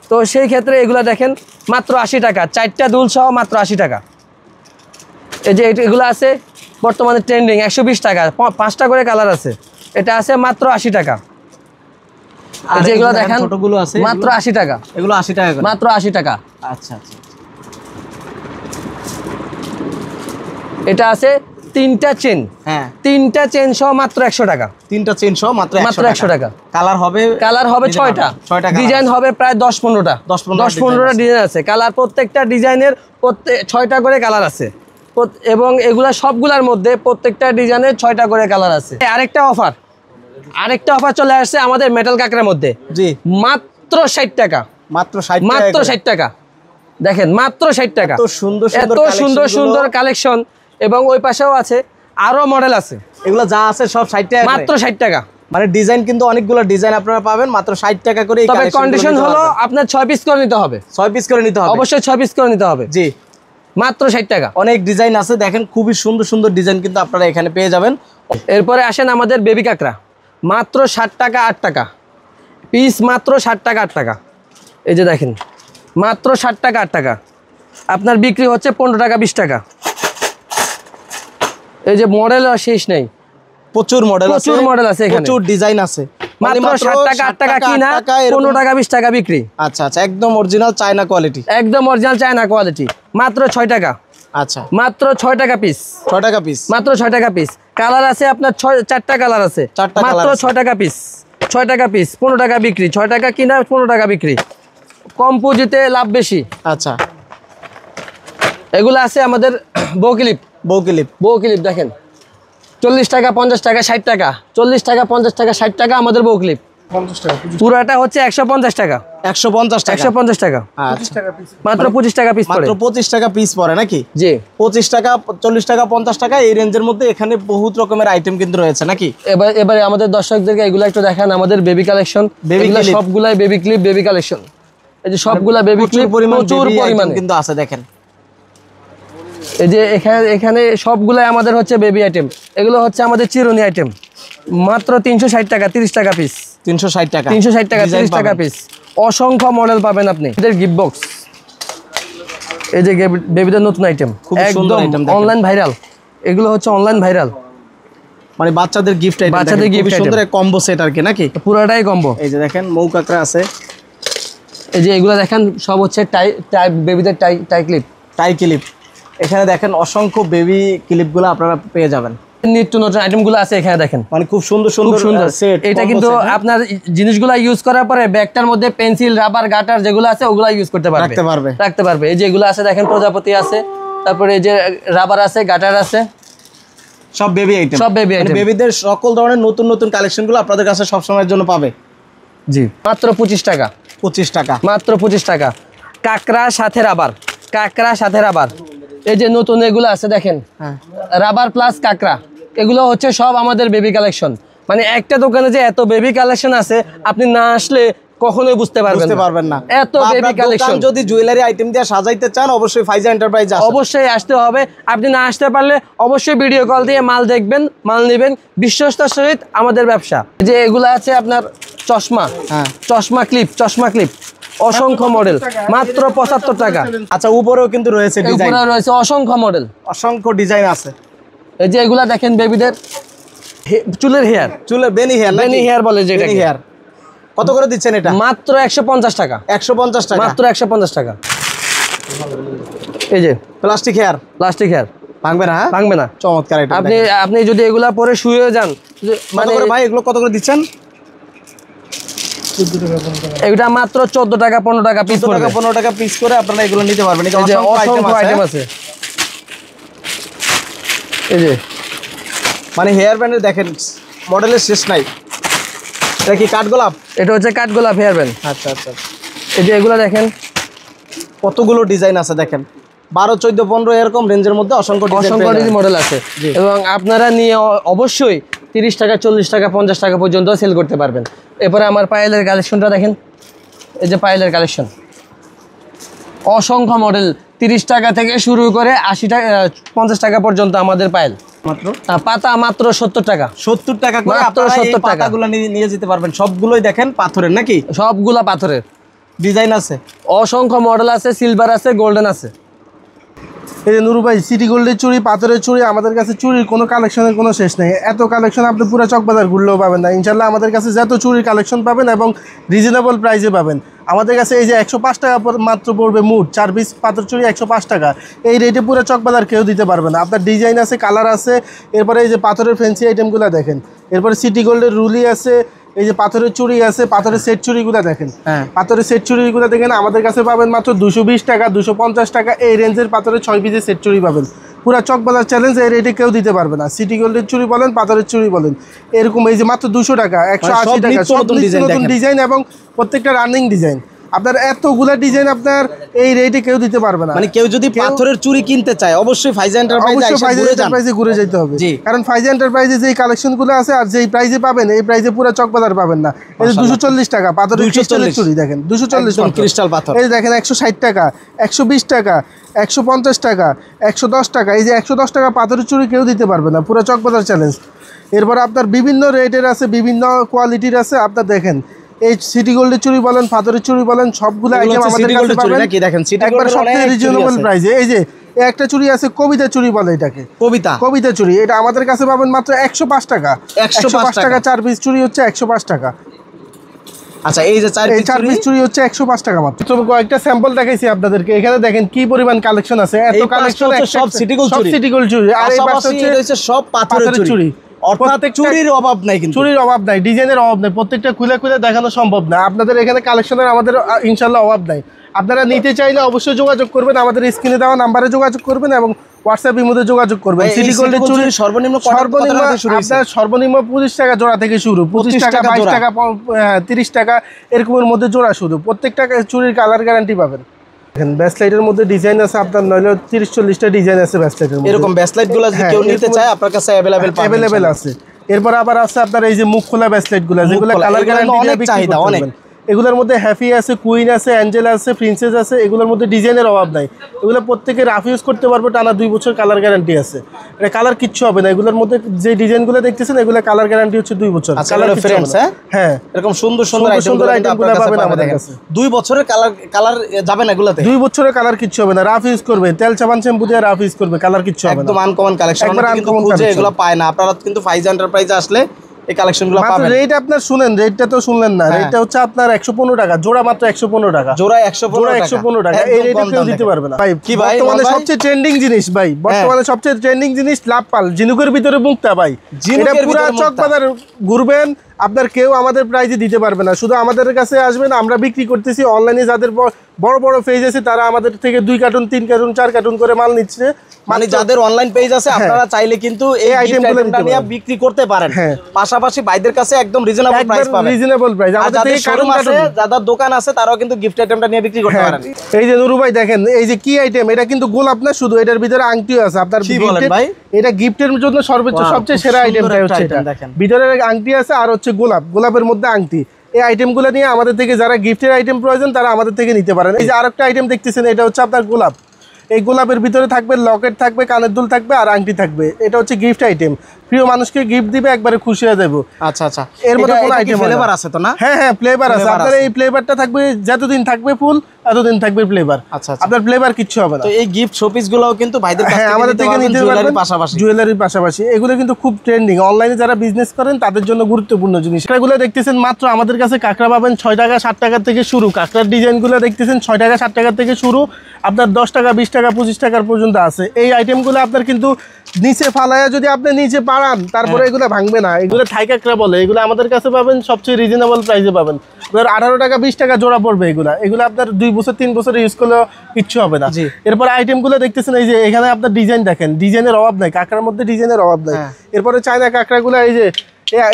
Speaker 3: তো সেই ক্ষেত্রে এগুলো দেখেন মাত্র 80 টাকা, 4টা দুল সহ মাত্র 80 টাকা। এই যে এগুলো আছে বর্তমানে ট্রেন্ডিং 120 টাকা, 5টা করে কালার আছে। এটা আছে মাত্র 80 টাকা।
Speaker 2: আর
Speaker 3: যেগুলো দেখেন
Speaker 2: ছোটগুলো আছে
Speaker 3: মাত্র 80 টাকা।
Speaker 2: এগুলো 80 টাকা করে,
Speaker 3: মাত্র 80 টাকা।
Speaker 2: আচ্ছা আচ্ছা।
Speaker 3: এটা আছে 3টা চেন,
Speaker 2: হ্যাঁ
Speaker 3: 3টা চেন সহ মাত্র 100 টাকা।
Speaker 2: 3টা চেন সহ মাত্র
Speaker 3: 100 টাকা।
Speaker 2: কালার হবে
Speaker 3: 6টা, ডিজাইন হবে প্রায় 10-15টা। 10-15টা ডিজাইন আছে। কালার প্রত্যেকটা ডিজাইনের 6টা করে কালার আছে, এবং এগুলা সবগুলার মধ্যে প্রত্যেকটা ডিজাইনের 6টা করে কালার আছে। আরেকটা অফার চলে আসছে আমাদের মেটাল কাঁকড়ার মধ্যে।
Speaker 2: জি,
Speaker 3: মাত্র 60 টাকা।
Speaker 2: মাত্র 60 টাকা।
Speaker 3: মাত্র 60 টাকা। দেখেন মাত্র 60 টাকা।
Speaker 2: এত
Speaker 3: সুন্দর কালেকশন, এবং ওই পাশেও আছে আরো মডেল আছে।
Speaker 2: এগুলো যা আছে সব 60 টাকা,
Speaker 3: মাত্র 60 টাকা।
Speaker 2: মানে ডিজাইন কিন্তু অনেকগুলো ডিজাইন আপনারা পাবেন মাত্র 60 টাকা করে।
Speaker 3: তবে কন্ডিশন হলো আপনার 6 পিস করে নিতে হবে।
Speaker 2: 6 পিস করে নিতে হবে,
Speaker 3: অবশ্যই 6 পিস করে নিতে হবে।
Speaker 2: জি,
Speaker 3: মাত্র 60 টাকা।
Speaker 2: অনেক ডিজাইন আছে, দেখেন খুবই সুন্দর ডিজাইন কিন্তু আপনারা এখানে পেয়ে যাবেন।
Speaker 3: এরপরে আসেন আমাদের বেবি কাঁকড়া, মাত্র 60 টাকা 8 টাকা পিস, মাত্র 60 টাকা 8 টাকা। এই যে দেখেন মাত্র 60 টাকা 8 টাকা। আপনার বিক্রি হচ্ছে 15 টাকা 20 টাকা। এই যে মডেল শেষ নেই,
Speaker 2: প্রচুর মডেল আছে এখানে, প্রচুর ডিজাইন আছে।
Speaker 3: মাত্র 60 টাকা 8 টাকা কিনা, 15 টাকা 20 টাকা বিক্রি।
Speaker 2: আচ্ছা আচ্ছা, একদম অরিজিনাল চায়না কোয়ালিটি,
Speaker 3: একদম অরিজিনাল চায়না কোয়ালিটি। মাত্র 6 টাকা।
Speaker 2: আচ্ছা,
Speaker 3: মাত্র 6 টাকা পিস।
Speaker 2: 6 টাকা পিস,
Speaker 3: মাত্র 6 টাকা পিস। কালার আছে আপনার 4টা কালার আছে, মাত্র 6 টাকা পিস। 6 টাকা পিস, 15 টাকা বিক্রি। 6 টাকা কিনা, 15 টাকা বিক্রি। কম পুঁজিতে লাভ বেশি।
Speaker 2: আচ্ছা,
Speaker 3: এগুলো আছে আমাদের বউ ক্লিপ দেখেন 40 টাকা 50 টাকা 60 টাকা, 40 টাকা 50 টাকা 60 টাকা আমাদের বউ ক্লিপ।
Speaker 1: 50 টাকা
Speaker 3: পুরাটা হচ্ছে 150 টাকা।
Speaker 2: 150 টাকা,
Speaker 3: 150 টাকা।
Speaker 2: আচ্ছা,
Speaker 3: মাত্র 25 টাকা পিস পড়ে।
Speaker 2: মাত্র 25 টাকা পিস পড়ে নাকি?
Speaker 3: জি,
Speaker 2: 25 টাকা 40 টাকা 50 টাকা এই রেঞ্জের মধ্যে এখানে বহুত রকমের আইটেম কিন্তু রয়েছে নাকি?
Speaker 3: এবারে আমাদের দর্শকদেরকে এগুলো একটু দেখান, আমাদের বেবি কালেকশন। এগুলো সবগুলাই বেবি ক্লিপ, বেবি কালেকশন। এই যে সবগুলা বেবি ক্লিপ, প্রচুর পরিমাণে
Speaker 2: কিন্তু আছে দেখেন।
Speaker 3: এই যে এখানে সবগুলাই আমাদের হচ্ছে বেবি আইটেম। এগুলো হচ্ছে আমাদের চিরুনি আইটেম, মাত্র 360 টাকা 30 টাকা পিস।
Speaker 2: 360 টাকা
Speaker 3: 30 টাকা পিস। অসংখ্য মডেল পাবেন আপনি। এদের গিফট বক্স, এই যে বেবিদের নতুন আইটেম, একদম অনলাইন ভাইরাল। এগুলো হচ্ছে অনলাইন ভাইরাল,
Speaker 2: মানে বাচ্চাদের গিফট আইটেম।
Speaker 3: বাচ্চাদের গিফট
Speaker 2: সুন্দর এক কম্বো সেট আর কি নাকি?
Speaker 3: পুরোটাই কম্বো।
Speaker 2: এই যে দেখেন মৌ কাঁকড়া আছে।
Speaker 3: এই যে এগুলো দেখেন সব হচ্ছে বেবিদের টাই ক্লিপ।
Speaker 2: এখানে দেখেন অসংখ্য বেবি ক্লিপগুলো আপনারা পেয়ে যাবেন।
Speaker 3: নিত্য নতুন আইটেমগুলো আছে এখানে দেখেন,
Speaker 2: মানে খুব সুন্দর সেট।
Speaker 3: এটা কিন্তু আপনার জিনিসগুলো ইউজ করার পরে ব্যাগটার মধ্যে পেন্সিল, রাবার, গাটার যেগুলো আছে ওগুলো ইউজ করতে রাখতে পারবে। এই যেগুলো আছে দেখেন প্রজাপতি আছে, তারপরে এই যে রাবার আছে, গাটার আছে,
Speaker 2: সব বেবি আইটেম,
Speaker 3: সব বেবি আইটেম,
Speaker 2: বেবিদের সকল ধরনের নতুন নতুন কালেকশনগুলো আপনাদের কাছে সব সময়ের জন্য পাবে।
Speaker 3: জি মাত্র 25 টাকা,
Speaker 2: 25 টাকা,
Speaker 3: মাত্র 25 টাকা। কাকড়া সাথে রাবার, কাকড়া সাথে রাবার, এই যে নতুন এগুলো আছে দেখেন,
Speaker 2: হ্যাঁ
Speaker 3: রাবার প্লাস কাকড়া, এগুলো হচ্ছে সব আমাদের বেবি কালেকশন। মানে একটা দোকানে যে এত বেবি কালেকশন আছে আপনি না আসলে কখনোই বুঝতে পারবেন না। এত বেবি কালেকশন,
Speaker 2: যদি জুয়েলারি আইটেম দিয়ে সাজাইতে চান অবশ্যই ফাইজা এন্টারপ্রাইজ
Speaker 3: অবশ্যই আসতে হবে। আপনি না আসতে পারলে অবশ্যই ভিডিও কল দিয়ে মাল দেখবেন, মাল নেবেন, বিশ্বস্তার সহিত আমাদের ব্যবসা। যে এগুলো আছে আপনার চশমা,
Speaker 2: হ্যাঁ
Speaker 3: চশমা ক্লিপ, চশমা ক্লিপ অসংখ্য মডেল, মাত্র 75 টাকা।
Speaker 2: আচ্ছা উপরেও কিন্তু রয়েছে ডিজাইন,
Speaker 3: উপরে রয়েছে অসংখ্য মডেল,
Speaker 2: অসংখ্য ডিজাইন আছে।
Speaker 3: এই যে এগুলা দেখেন বেবিদের চুলের হেয়ার,
Speaker 2: চুলের বেনি হেয়ার,
Speaker 3: বেনি হেয়ার বলে যেটা,
Speaker 2: হেয়ার কত করে দিচ্ছেন এটা?
Speaker 3: মাত্র 150 টাকা,
Speaker 2: 150 টাকা,
Speaker 3: মাত্র 150 টাকা। এই যে
Speaker 2: প্লাস্টিক হেয়ার,
Speaker 3: প্লাস্টিক হেয়ার
Speaker 2: ভাঙবে না,
Speaker 3: ভাঙবে না,
Speaker 2: চমৎকার এটা।
Speaker 3: আপনি যদি এগুলা পরে শুয়ে যান,
Speaker 2: মানে ভাই এগুলো কত করে দিচ্ছেন?
Speaker 3: এটা মাত্র 14 টাকা 15 টাকা পিস,
Speaker 2: 15 টাকা পিস করে আপনারা এগুলো নিতে পারবেন।
Speaker 3: এই যে অসংখ্য আইটেম আছে। এই যে
Speaker 2: মানে হেয়ার ব্যান্ডের দেখেন মডেলের শেষ নাই। এটা কি কাঠগোলাপ?
Speaker 3: এটা হচ্ছে কাঠগোলাপ হেয়ার ব্যান্ড।
Speaker 2: আচ্ছা আচ্ছা,
Speaker 3: এই যে এগুলো দেখেন
Speaker 2: কতগুলো ডিজাইন আছে দেখেন, 12, 14, 15 এরকম রেঞ্জের মধ্যে অসংখ্য
Speaker 3: মডেল আছে। এবং আপনারা নিয়ে অবশ্যই 30 টাকা 40 টাকা 50 টাকা পর্যন্ত সেল করতে পারবেন। এরপরে আমার পায়েলের কালেকশনটা দেখেন, এই যে পায়েলের কালেকশন অসংখ্য মডেল, 30 টাকা থেকে শুরু করে 80 টাকা 50 টাকা পর্যন্ত আমাদের পায়েল।
Speaker 2: মাত্র
Speaker 3: পাতা মাত্র 70 টাকা,
Speaker 2: 70 টাকা করে
Speaker 3: মাত্র
Speaker 2: আপনারা
Speaker 3: 70
Speaker 2: এই পাতাগুলো নিয়ে যেতে পারবেন। সবগুলোই দেখেন পাথরের নাকি,
Speaker 3: সবগুলা পাথরের
Speaker 2: ডিজাইন আছে,
Speaker 3: অসংখ্য মডেল আছে, সিলভার আছে, গোল্ডেন আছে।
Speaker 1: এই যে নুরু ভাই, সিটি গোল্ডের চুড়ি, পাথরের চুড়ি, আমাদের কাছে চুড়ির কোনো কালেকশনের কোনো শেষ নেই। এত কালেকশন আপনি পুরো চকবাজার ঘুরলেও পাবেন না। ইনশাল্লাহ আমাদের কাছে যত চুড়ির কালেকশন পাবেন এবং রিজনেবল প্রাইসে পাবেন। আমাদের কাছে এই যে 105 টাকা মাত্র পড়বে মুঠ, 4 পিস পাথর চুড়ি 105 টাকা। এই রেটে পুরো চকবাজার কেউ দিতে পারবে না। আপনার ডিজাইন আছে, কালার আছে। এরপরে এই যে পাথরের ফ্যান্সি আইটেমগুলো দেখেন, এরপরে সিটি গোল্ডের রুলি আছে, এই যে পাথরের চুড়ি আছে, পাথরের সেট চুড়িগুলো দেখেন, পাথরের সেট চুড়িগুলো দেখেন আমাদের কাছে পাবেন মাত্র 220 টাকা 250 টাকা। এই রেঞ্জের পাথরের 6 পিসের সেট চুড়ি পাবেন। পুরা চকবাজার চ্যালেঞ্জ, এই রেটে কেউ দিতে পারবে না। সিটি গোল্ডের চুড়ি বলেন, পাথরের চুড়ি বলেন, এরকম এই যে মাত্র 200 টাকা 180 টাকা, সব নতুন ডিজাইন এবং প্রত্যেকটা রানিং ডিজাইন। আপনার এতগুলা ডিজাইন আপনার এই রেটে কেউ দিতে পারবে না।
Speaker 2: মানে কেউ যদি পাথরের চুড়ি কিনতে চায় অবশ্যই ফাইজা এন্টারপ্রাইজে
Speaker 1: ঘুরে যেতে হবে, কারণ ফাইজা এন্টারপ্রাইজে যেই কালেকশনগুলো আছে আর যেই প্রাইসে পাবেন এই প্রাইসে পুরো চকবাজার পাবেন না। এই 240 টাকা পাথরের ক্রিস্টালের চুড়ি দেখেন, 240
Speaker 2: ক্রিস্টাল পাথর।
Speaker 1: এই দেখেন 160 টাকা 120 টাকা 150 টাকা 110 টাকা। এই যে 110 টাকা পাথরের চুড়ি কেউ দিতে পারবে না, পুরো চকবাজার চ্যালেঞ্জ। এরপর আপনার বিভিন্ন রেটের আছে, বিভিন্ন কোয়ালিটির আছে। আপনার দেখেন এই সিটি গোল্ডের চুড়ি বলেন, পাথরের চুড়ি বলেন, সবগুলো আইটেম আমাদের কাছে পাবেন একবার সবচেয়ে রিজনেবল প্রাইসে। এই যে একটা চুড়ি আছে কবিতা চুড়ি বলে এটাকে, কবিতা চুড়ি, এটা আমাদের কাছে পাবেন মাত্র 105 টাকা 105 টাকা। 4 পিস চুড়ি হচ্ছে 105 টাকা।
Speaker 2: আচ্ছা এই যে 4
Speaker 1: পিস চুড়ি হচ্ছে 105 টাকা মাত্র। তো কয়েকটা স্যাম্পল দেখাইছি আপনাদেরকে, এখানে দেখেন কি পরিমাণ কালেকশন আছে। এত কালেকশন,
Speaker 2: সব সিটি গোল্ড চুড়ি,
Speaker 1: আর এই পাশে হচ্ছে
Speaker 2: সব পাথরের চুড়ি। অর্থাৎ চুড়ির অভাব নাই, কিন্তু
Speaker 1: চুড়ির অভাব নাই, ডিজাইনের অভাব নাই, প্রত্যেকটা খুলে খুলে দেখানো সম্ভব না। আপনাদের এখানে কালেকশনের আমাদের ইনশাল্লাহ অভাব নাই। আপনারা নিতে চাইলে অবশ্যই যোগাযোগ করবেন, আমাদের স্ক্রিনে দেওয়া নাম্বারে যোগাযোগ করবেন এবং হোয়াটসঅ্যাপের মধ্যে যোগাযোগ করবেন। সিটি গোল্ডের চুড়ি সর্বনিম্ন আপনার সর্বনিম্ন 25 টাকা জোড়া থেকে শুরু, 25 টাকা 22 টাকা 30 টাকা এরকমের মধ্যে জোড়া শুরু। প্রত্যেকটা চুড়ির কালার গ্যারান্টি পাবেন। দেখেন ব্যাসলাইটের মধ্যে ডিজাইন আছে আপনার নইলে 30-40টা ডিজাইন আছে ব্যাসলাইটের মধ্যে।
Speaker 2: এরকম ব্যাসলাইটগুলো যদি কেউ নিতে চায় আপনার কাছে अवेलेबल
Speaker 1: আছে। এরপর আবার আছে আপনার এই যে মুখ খোলা ব্যাসলাইটগুলো, যেগুলো কালার গ্যারান্টি
Speaker 2: অনেক চাহিদা অনেক।
Speaker 1: এগুলোর মধ্যে হ্যাপি আছে, কুইন আছে, অ্যাঞ্জেল আছে, প্রিন্সেস আছে। এগুলোর মধ্যে ডিজাইনের অভাব নাই, এগুলো প্রত্যেকে রাফ ইউজ করতে পারবে, টানা 2 বছর কালার গ্যারান্টি আছে। এটা কালার কিচ্ছু হবে না। এগুলোর মধ্যে যে ডিজাইনগুলো দেখতেছেন এগুলো কালার গ্যারান্টি হচ্ছে 2 বছর।
Speaker 2: কালার ফ্রেমস, হ্যাঁ এরকম সুন্দর আইটেমগুলো পাবেন আমাদের কাছে। 2 বছরের কালার যাবে না এগুলাতে,
Speaker 1: 2 বছরের কালার কিচ্ছু হবে না। রাফ ইউজ করবে, তেল সাবান শ্যাম্পু দিয়ে রাফ ইউজ করবে, কালার কিচ্ছু হবে না।
Speaker 2: একদম আনকমন কালেকশন, কিন্তু খুঁজে এগুলো পায় না। আপনারা কিন্তু ফাইজা এন্টারপ্রাইজে আসলে এই কালেকশনগুলো পাবেন।
Speaker 1: রেট আপনার শুনেন, রেটটা তো শুনলেন না। রেটটা হচ্ছে আপনার 115 টাকা জোড়া, মাত্র 115 টাকা
Speaker 2: জোড়া, 115 টাকা।
Speaker 1: এই রেটে কেউ দিতে পারবে না ভাই। কি ভাই বর্তমানে সবচেয়ে ট্রেন্ডিং জিনিস ভাই, বর্তমানে সবচেয়ে ট্রেন্ডিং জিনিস লাভ পাল, ঝিনুকের ভিতরে মুক্তা ভাই। এটা পুরো চকবাজার ঘুরবেন আপনার কেউ আমাদের প্রাইজে দিতে পারবে না। শুধু আমাদের কাছে আসবেন, আমরা বিক্রি করতেছি অনলাইনে, যাদের বড় বড় পেজ আছে তারা আমাদের থেকে 2 কার্টুন 3 কার্টুন 4 কার্টুন করে মাল নিচ্ছে।
Speaker 2: মানে যাদের অনলাইন পেজ আছে আপনারা চাইলে কিন্তু এই আইটেমটা নিয়ে বিক্রি করতে পারেন। পাশাপাশি ভাইদের কাছে একদম রিজনেবল প্রাইস পাবেন,
Speaker 1: রিজনেবল প্রাইস। আমাদের
Speaker 2: যাদের শোরুম আছে, যাদের দোকান আছে, তারাও কিন্তু গিফট আইটেমটা নিয়ে বিক্রি করতে পারেন।
Speaker 1: এই যে নুরু ভাই দেখেন, এই যে কি আইটেম, এটা কিন্তু গোলাপ না শুধু, এটার ভিতরে আংটিও আছে আপনার।
Speaker 2: কি বলেন ভাই?
Speaker 1: এটা গিফটের জন্য সবচেয়ে সেরা আইটেমটাই হচ্ছে এটা। ভিতরে আংটি আছে আর হচ্ছে গোলাপের মধ্যে আংটি। এই আইটেমগুলো নিয়ে আমাদের থেকে যারা গিফটের আইটেম প্রয়োজন তারা আমাদের থেকে নিতে পারেন। এই যে আরেকটা আইটেম দেখতেছেন, এটা হচ্ছে আপনার গোলাপ। এই গোলাপের ভিতরে থাকবে লকেট থাকবে, কানের দুল থাকবে আর আংটি থাকবে। এটা হচ্ছে গিফট আইটেম, প্রিয় মানুষকে গিফট দিবে, একবারে খুশি হয়ে দেবো।
Speaker 2: আচ্ছা আচ্ছা,
Speaker 1: এর মধ্যে কোনো আইটেম
Speaker 2: ফ্লেভার আছে তো না?
Speaker 1: হ্যাঁ হ্যাঁ, ফ্লেভার আছে। আপনার এই ফ্লেভারটা থাকবে, যতদিন থাকবে ফুল এতদিন থাকবে ফ্লেভার।
Speaker 2: আচ্ছা,
Speaker 1: আপনার ফ্লেভার কিচ্ছু হবে না।
Speaker 2: তো এই গিফট শোপিস গুলোও কিন্তু ভাইদের কাছ থেকে
Speaker 1: আমাদের থেকে নিতে পারবেন,
Speaker 2: পাশাপাশি
Speaker 1: জুয়েলারির পাশাপাশি। এগুলো কিন্তু খুব ট্রেন্ডিং, অনলাইনে যারা বিজনেস করেন তাদের জন্য গুরুত্বপূর্ণ জিনিস। এগুলো দেখতেছেন মাত্র আমাদের কাছে কাঁকড়া পাবেন 6 টাকা 7 টাকা থেকে শুরু। কাঁকড়ার ডিজাইনগুলো দেখতেছেন 6 টাকা 7 টাকা থেকে শুরু, আপনার 10 টাকা 20 টাকা 25 টাকার পর্যন্ত আছে। এই আইটেমগুলো আপনার কিন্তু নিচে ফালায়া যদি আপনি নিচে পাড়ান তারপরে এগুলো ভাঙবে না। এগুলো থাই কাঁকড়া বলে। এগুলো আমাদের কাছে পাবেন সবচেয়ে রিজনেবল প্রাইসে পাবেন। 18 টাকা 20 টাকা জোড়া পড়বে। এগুলো আপনার 2 বছর 3 বছর ইউজ করলেও কিচ্ছু হবে না। এরপর আইটেমগুলো দেখতেছেন, এই যে এখানে আপনার ডিজাইন দেখেন, ডিজাইনের অভাব নাই, কাঁকড়ার মধ্যে ডিজাইনের অভাব নাই। এরপরে চায়না কাঁকড়াগুলো, এই যে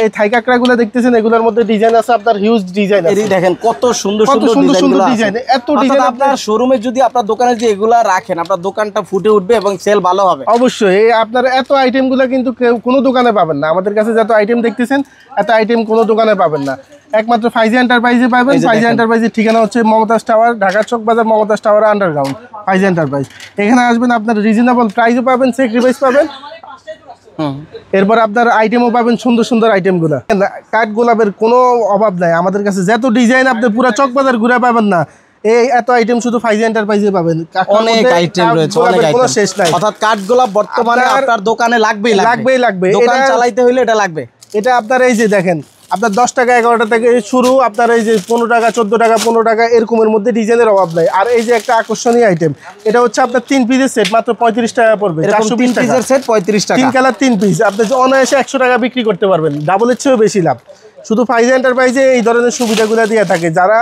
Speaker 1: এই থাই কাঁকড়াগুলো দেখতেছেন, এগুলোর মধ্যে ডিজাইন আছে আপনার হিউজ ডিজাইন আছে।
Speaker 2: দেখেন কত সুন্দর সুন্দর ডিজাইন। এত ডিজাইন আপনার শোরুমে যদি আপনার দোকানে যদি এগুলা রাখেন, আপনার দোকানটা ফুটে উঠবে এবং সেল ভালো হবে।
Speaker 1: অবশ্যই এই আপনার এত আইটেমগুলো কিন্তু কোনো দোকানে পাবেন না। আমাদের কাছে যত আইটেম দেখতেছেন এত আইটেম কোনো দোকানে পাবেন না, একমাত্র ফাইজি এন্টারপ্রাইজে পাবেন। ফাইজি এন্টারপ্রাইজের ঠিকানা হচ্ছে মমতাজ টাওয়ার, ঢাকা চক বাজার, Mumtaz tower underground, Faizi enterprise. এখানে আসবেন, আপনার রিজনেবল প্রাইসও পাবেন, স্যাক্রিফাইস পাবেন। এরপর আপনার আইটেমও পাবেন সুন্দর সুন্দর আইটেমগুলো। কাঠ গোলাপের কোনো অভাব নাই আমাদের কাছে, যত ডিজাইন আপনি পুরো চকবাজার ঘুরে পাবেন না। এই এত আইটেম শুধু ফাইজি এন্টারপ্রাইজে পাবেন।
Speaker 2: অনেক আইটেম রয়েছে, অনেক আইটেম, শেষ নাই। অর্থাৎ কাঠ গোলাপ বর্তমানে আপনার দোকানে লাগবে। দোকান চালাইতে হইলে এটা লাগবে। এটা
Speaker 1: আপনার এই যে দেখেন, আপনার 10 টাকা 11 থেকে শুরু, আপনার এই যে 15 টাকা 14 টাকা 15 টাকা এরকমের মধ্যে ডিজাইনের অভাব নাই। আর এই যে একটা আকর্ষণীয় আইটেম, এটা হচ্ছে আপনার 3 পিসের সেট, মাত্র 35 টাকা পড়বে। 420 পিসের সেট 35 টাকা, 3 কালার 3 পিস। আপনি অনায়াসে 100 টাকা বিক্রি করতে পারবেন, ডাবলের চেয়েও বেশি লাভ। শুধু ফাইজি এন্টারপ্রাইজে এই ধরনের সুবিধাগুলো দিয়ে থাকে। যারা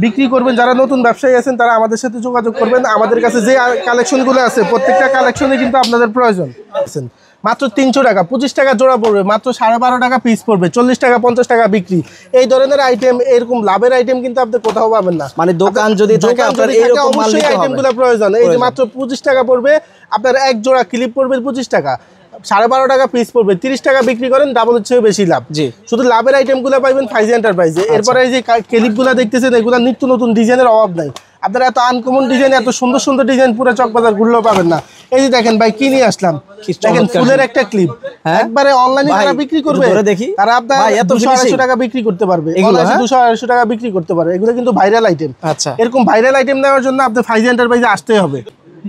Speaker 1: বিক্রি করবেন, যারা নতুন ব্যবসায়ী আছেন তারা আমাদের সাথে যোগাযোগ করবেন। আমাদের কাছে যে কালেকশনগুলো আছে প্রত্যেকটা কালেকশনে কিন্তু আপনাদের প্রয়োজন। মাত্র 300 টাকা 25 টাকা জোড়া পড়বে, মাত্র 12.5 টাকা পিস পড়বে, 40 টাকা 50 টাকা বিক্রি। এই ধরনের আইটেম, এরকম লাভের আইটেম কিন্তু আপনি কোথাও পাবেন না।
Speaker 2: মানে দোকান যদি থাকে আপনার এরকম মাল নিতে হবে,
Speaker 1: আইটেমগুলো প্রয়োজন। এই যে মাত্র 25 টাকা পড়বে, আপনার এক জোড়া ক্লিপ পড়বে 25 টাকা, 12.5 টাকা পিস পড়বে, 30 টাকা বিক্রি করেন, ডাবলের চেয়ে বেশি লাভ। শুধু লাভের আইটেমগুলো পাইবেন ফাইজি এন্টারপ্রাইজে। এরপরে এই যে ক্লিপগুলো দেখতেছেন, এগুলো নিত্য নতুন ডিজাইনের অভাব নাই। আপনারা এত আনকমন ডিজাইন, এত সুন্দর সুন্দর ডিজাইন পুরো চকবাজার ঘুরলেও পাবেন না। এই যে দেখেন ভাই, কি নিয়ে আসলাম, দেখেন ফুলের একটা ক্লিপ, একবারে অনলাইনে যারা বিক্রি করবে তারা আপনার 200-250 টাকা বিক্রি করতে পারবে, 200-250 টাকা বিক্রি করতে পারবে। এগুলো কিন্তু ভাইরাল আইটেম। এরকম ভাইরাল আইটেম নেওয়ার জন্য আপনার ফাইজি এন্টারপ্রাইজে আসতে হবে।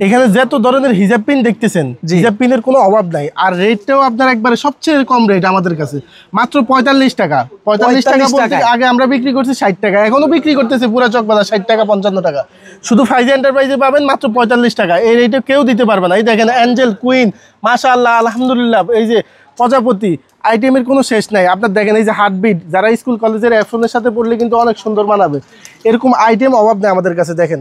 Speaker 1: এখানে যত ধরনের হিজাব পিন দেখতেছেন, হিজাব পিনের কোনো অভাব নাই। আর রেটটাও আপনার একবারে সবচেয়ে কম রেট আমাদের কাছে, মাত্র 45 টাকা। 45 টাকা বলতে আগে আমরা বিক্রি করছি 60 টাকা, এখনো বিক্রি করতেছি পুরো চকবাজার 60 টাকা 55 টাকা। শুধু ফাইজি এন্টারপ্রাইজে পাবেন মাত্র 45 টাকা। এই রেটে কেউ দিতে পারবে না। এই দেখেন অ্যাঞ্জেল, কুইন, মাশাআল্লাহ, আলহামদুলিল্লাহ, এই যে প্রজাপতি, আইটেমের কোনো শেষ নাই। আপনার দেখেন এই যে হার্টবিট, যারা স্কুল কলেজের এফোনের সাথে পড়লে কিন্তু অনেক সুন্দর মানাবে। এরকম আইটেম অভাব নেই আমাদের কাছে। দেখেন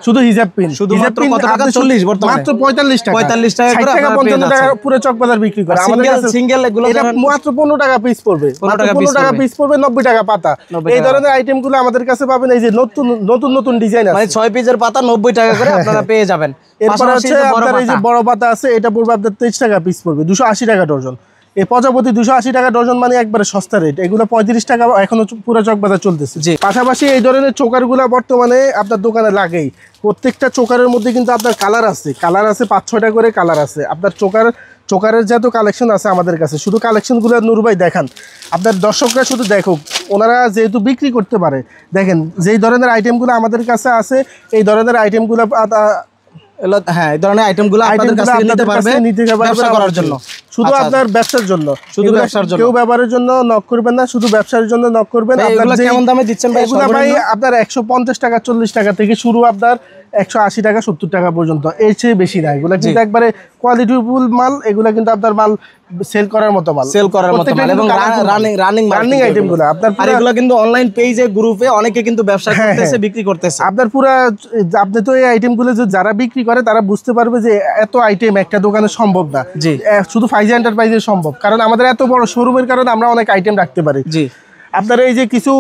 Speaker 1: শুধু হিজাব পিন, হিজাব পিন কত টাকা? 40 বর্তমানে, মাত্র 45 টাকা। 45 টাকা করে 60 টাকা 55 টাকা পুরো চকবাজার বিক্রি করে। আমাদের কাছে সিঙ্গেল এগুলো এটা মাত্র 15 টাকা পিস পড়বে, 15 টাকা পিস পড়বে, 90 টাকা পাতা। এই ধরনের আইটেমগুলো আমাদের কাছে পাবেন। এই যে নতুন নতুন ডিজাইন আছে,
Speaker 2: মানে 6 পিসের পাতা 90 টাকা করে আপনারা পেয়ে যাবেন।
Speaker 1: এরপর হচ্ছে আপনার এই যে বড় পাতা আছে, এটা পড়বে আপনার 23 টাকা পিস পড়বে, 280 টাকা ডজন। এই প্রজাপতি 280 টাকা ডজন, মানে একবারে সস্তা রেট। এগুলো 35 টাকা এখনো পুরো চকবাজার চলতেছে। পাশাপাশি এই ধরনের চোকারগুলো বর্তমানে আপনার দোকানে লাগেই। প্রত্যেকটা চোকারের মধ্যে কিন্তু আপনার কালার আছে 5-6টা করে কালার আছে। আপনার চোকারের যত কালেকশন আছে আমাদের কাছে, শুধু কালেকশনগুলো নূর ভাই দেখান, আপনার দর্শকরা শুধু দেখুক। ওনারা যেহেতু বিক্রি করতে পারে, দেখেন যেই ধরনের আইটেমগুলো আমাদের কাছে আছে, এই ধরনের আইটেমগুলো
Speaker 2: হ্যাঁ, এই ধরনের আইটেমগুলো আপনাদের কাছ থেকে নিতে পারবে ব্যবসা করার জন্য,
Speaker 1: শুধু আপনার ব্যবসার জন্য, শুধু ব্যবসার জন্য। কেউ ব্যবহারের জন্য নক করবেন না, শুধু ব্যবসার জন্য নক করবেন।
Speaker 2: আপনারা কেমন দামে দিচ্ছেন ভাই?
Speaker 1: এগুলো ভাই আপনার 150 টাকা 40 টাকা থেকে শুরু, আপনার 180 টাকা 70 টাকা পর্যন্ত, এর চেয়ে বেশি না। এগুলো কিন্তু একবারে কোয়ালিটিফুল মাল, এগুলা কিন্তু আপনার মাল সেল করার মতো মাল,
Speaker 2: সেল করার মতো মাল এবং রানিং
Speaker 1: আইটেমগুলো আপনার
Speaker 2: আর এগুলো কিন্তু অনলাইন পেজে গ্রুপে অনেকে কিন্তু ব্যবসা করতেছে, বিক্রি করতেছে।
Speaker 1: আপনার পুরা আপনি তো এই আইটেমগুলো যারা বিক্রি করে তারা বুঝতে পারবে যে এত আইটেম একটা দোকানে সম্ভব না,
Speaker 2: জি
Speaker 1: শুধু ফাইজা এন্টারপ্রাইজে সম্ভব, কারণ আমাদের এত বড় শোরুমের কারণে আমরা অনেক আইটেম রাখতে পারি।
Speaker 2: জি
Speaker 1: আপনার এই যে কিছু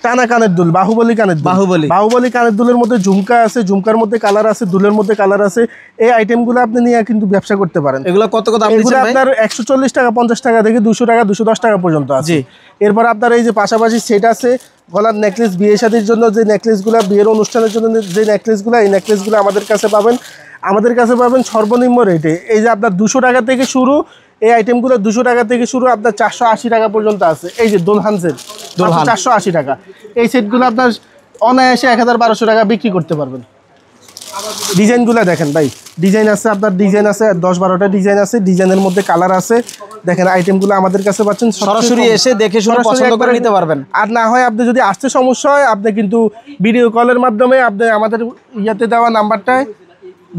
Speaker 1: টানা কানের দুল, বাহুবলী কানের দুল, বাহুবলী কানের দুলের মধ্যে ঝুমকা আছে, ঝুমকার মধ্যে কালার আছে, দুলের মধ্যে কালার আছে, এই আইটেমগুলো আপনি নিয়ে কিন্তু ব্যবসা করতে পারেন।
Speaker 2: এগুলো কত দাম দিচ্ছেন ভাই?
Speaker 1: আপনার 140 টাকা, 50 টাকা থেকে 200 টাকা, 210 টাকা পর্যন্ত আছে। এরপর আপনার এই যে পাশাপাশি সেট আছে, গলার নেকলেস, বিয়ে শাদীর জন্য যে নেকলেসগুলো, বিয়ের অনুষ্ঠানের জন্য যে নেকলেসগুলো, এই নেকলেসগুলো আমাদের কাছে পাবেন। আমাদের কাছে পাবেন সর্বনিম্ন রেটে। এই যে আপনার 200 টাকা থেকে শুরু, এই আইটেমগুলো 200 টাকা থেকে শুরু, আপনার 480 টাকা পর্যন্ত আছে। এই যে দোলহান সেট 480 টাকা, এই সেটগুলো আপনার অনায়াসে 1000-1200 টাকা বিক্রি করতে পারবেন। ডিজাইনগুলো দেখেন ভাই, ডিজাইন আছে আপনার, ডিজাইন আছে 10-12টা ডিজাইন আছে, ডিজাইনের মধ্যে কালার আছে। দেখেন আইটেমগুলো আমাদের কাছে পাচ্ছেন,
Speaker 2: সরাসরি এসে দেখে শুনে পছন্দ করে নিতে পারবেন।
Speaker 1: আর না হয় আপনি যদি আসতে সমস্যা হয়, আপনি কিন্তু ভিডিও কলের মাধ্যমে আপনি আমাদের ইয়াতে দেওয়া নাম্বারটায়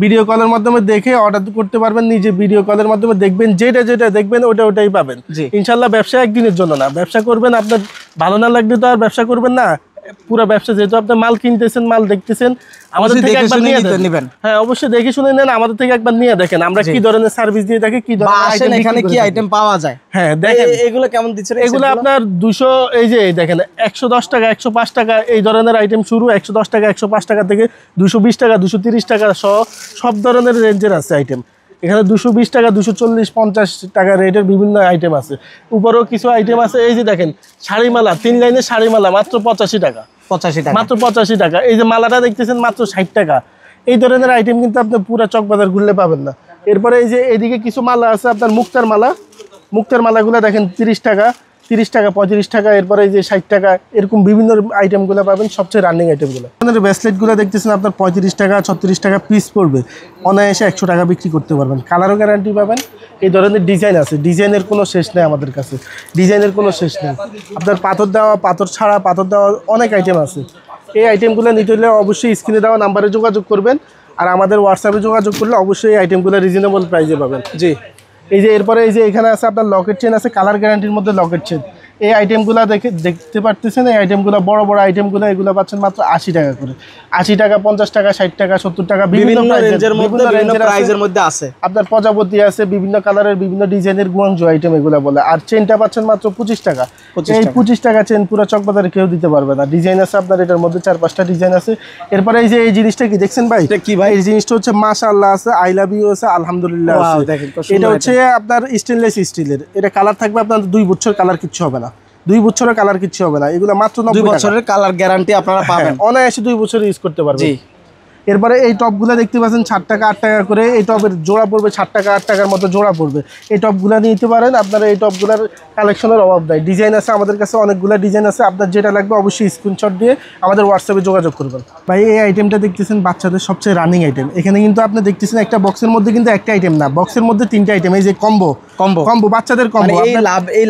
Speaker 1: ভিডিও কলের মাধ্যমে দেখে অর্ডার করতে পারবেন। নিজে ভিডিও কলের মাধ্যমে দেখবেন, যেটা দেখবেন ওটাই পাবেন ইনশাল্লাহ। ব্যবসা একদিনের জন্য না, ব্যবসা করবেন, আপনার ভালো না লাগলে তো আর ব্যবসা করবেন না। পুরো ব্যবসা যেহেতু আপনি মাল কিনতেছেন, মাল দেখতেছেন, আমাদের থেকে একবার নিয়ে নেবেন। হ্যাঁ অবশ্যই দেখে শুনে নেন, আমাদের থেকে একবার নিয়ে দেখেন আমরা কি ধরনের সার্ভিস দিয়ে থাকি, কি ধরনের আইটেম,
Speaker 2: এখানে কি আইটেম পাওয়া যায়।
Speaker 1: হ্যাঁ দেখেন
Speaker 2: এগুলো কেমন দিচ্ছেন?
Speaker 1: এগুলো আপনার 200, এই যে দেখেন 110 টাকা, 105 টাকা এই ধরনের আইটেম শুরু, 110 টাকা, 105 টাকা থেকে 220 টাকা, 230 টাকা সহ সব ধরনের রেঞ্জের আছে আইটেম। এখানে 220 টাকা, 240-50 টাকা রেটের বিভিন্ন আইটেম আছে। উপরেও কিছু আইটেম আছে। এই যে দেখেন শাড়িমালা, 3 লাইনের শাড়িমালা মাত্র 85 টাকা, 85 টাকা, মাত্র 85 টাকা। এই যে মালাটা দেখতেছেন মাত্র 60 টাকা। এই ধরনের আইটেম কিন্তু আপনি পুরো চকবাজার ঘুরলে পাবেন না। এরপরে এই যে এদিকে কিছু মালা আছে আপনার মুক্তার মালা, মুক্তার মালাগুলো দেখেন 30 টাকা, 30 টাকা, 35 টাকা, এরপরে এই যে 60 টাকা, এরকম বিভিন্ন আইটেমগুলো পাবেন, সবচেয়ে রানিং আইটেমগুলো। আপনাদের ব্রেসলেটগুলো দেখতেছেন আপনার 35 টাকা, 36 টাকা পিস পড়বে, অনায়াসে 100 টাকা বিক্রি করতে পারবেন। কালারও গ্যারান্টি পাবেন। এই ধরনের ডিজাইন আছে, ডিজাইনের কোনো শেষ নেই আমাদের কাছে, ডিজাইনের কোনো শেষ নেই। আপনার পাথর দেওয়া, পাথর ছাড়া, পাথর দেওয়া অনেক আইটেম আছে। এই আইটেমগুলো নিতে হলে অবশ্যই স্ক্রিনে দেওয়া নাম্বারে যোগাযোগ করবেন, আর আমাদের হোয়াটসঅ্যাপে যোগাযোগ করলে অবশ্যই এই আইটেমগুলো রিজনেবল প্রাইসে পাবেন। জি এই যে এরপরে এই যে এখানে আছে আপনার লকেট চেন আছে, কালার গ্যারান্টির মধ্যে লকেট চেন। এই আইটেমগুলো দেখতে পারতেছেন, এই আইটেমগুলো বড় বড় আইটেমগুলো, এগুলো পাচ্ছেন মাত্র 80 টাকা করে, 80 টাকা, 50 টাকা, 60 টাকা, 70 টাকা, বিভিন্ন প্রাইজের মধ্যে আছে। আপনার প্রজাপতি আছে, বিভিন্ন কালারের, বিভিন্ন ডিজাইনের গুয়াংজু আইটেম এগুলো বলে। আর চেনটা পাচ্ছেন মাত্র 25 টাকা। এই 25 টাকা চেন পুরো চকবাজারে কেউ দিতে পারবে না। ডিজাইন আছে আপনার এটার মধ্যে 4-5টা ডিজাইন আছে। এরপরে এই যে এই জিনিসটা কি দেখছেন ভাই, কি ভাই? এই জিনিসটা হচ্ছে মাশাআল্লাহ আছে, আই লাভ ইউ আছে, আলহামদুলিল্লাহ আছে। এটা হচ্ছে আপনার স্টেনলেস স্টিলের, এটা কালার থাকবে আপনার 2 বছর, কালার কিচ্ছু হবে না, 2 বছরের কালার কিচ্ছু হবে না। এগুলো মাত্র 2
Speaker 2: বছরের কালার গ্যারান্টি আপনারা পাবেন,
Speaker 1: অনায়াসে 2 বছর ইউজ করতে পারবেন। এরপরে এই টপগুলো দেখতে পাচ্ছেন 60 টাকা, 8 টাকা করে। এই টপের জোড়া পড়বে 60 টাকা, 8 টাকার মতো জোড়া পড়বে। এই টপগুলো নিতে পারেন। আপনারা এই টপগুলোর কালেকশনের অভাব নাই, ডিজাইন আছে আমাদের কাছে, অনেকগুলো ডিজাইন আছে। আপনার যেটা লাগবে অবশ্যই স্ক্রিনশট দিয়ে আমাদের হোয়াটসঅ্যাপে যোগাযোগ করবেন। ভাই এই আইটেমটা দেখতেছেন বাচ্চাদের সবচেয়ে রানিং আইটেম। এখানে কিন্তু আপনি দেখতেছেন একটা বক্সের মধ্যে কিন্তু একটা আইটেম না, বক্সের মধ্যে 3টা আইটেম। এই যে কম্বো বাচ্চাদের কম্বো,
Speaker 2: এই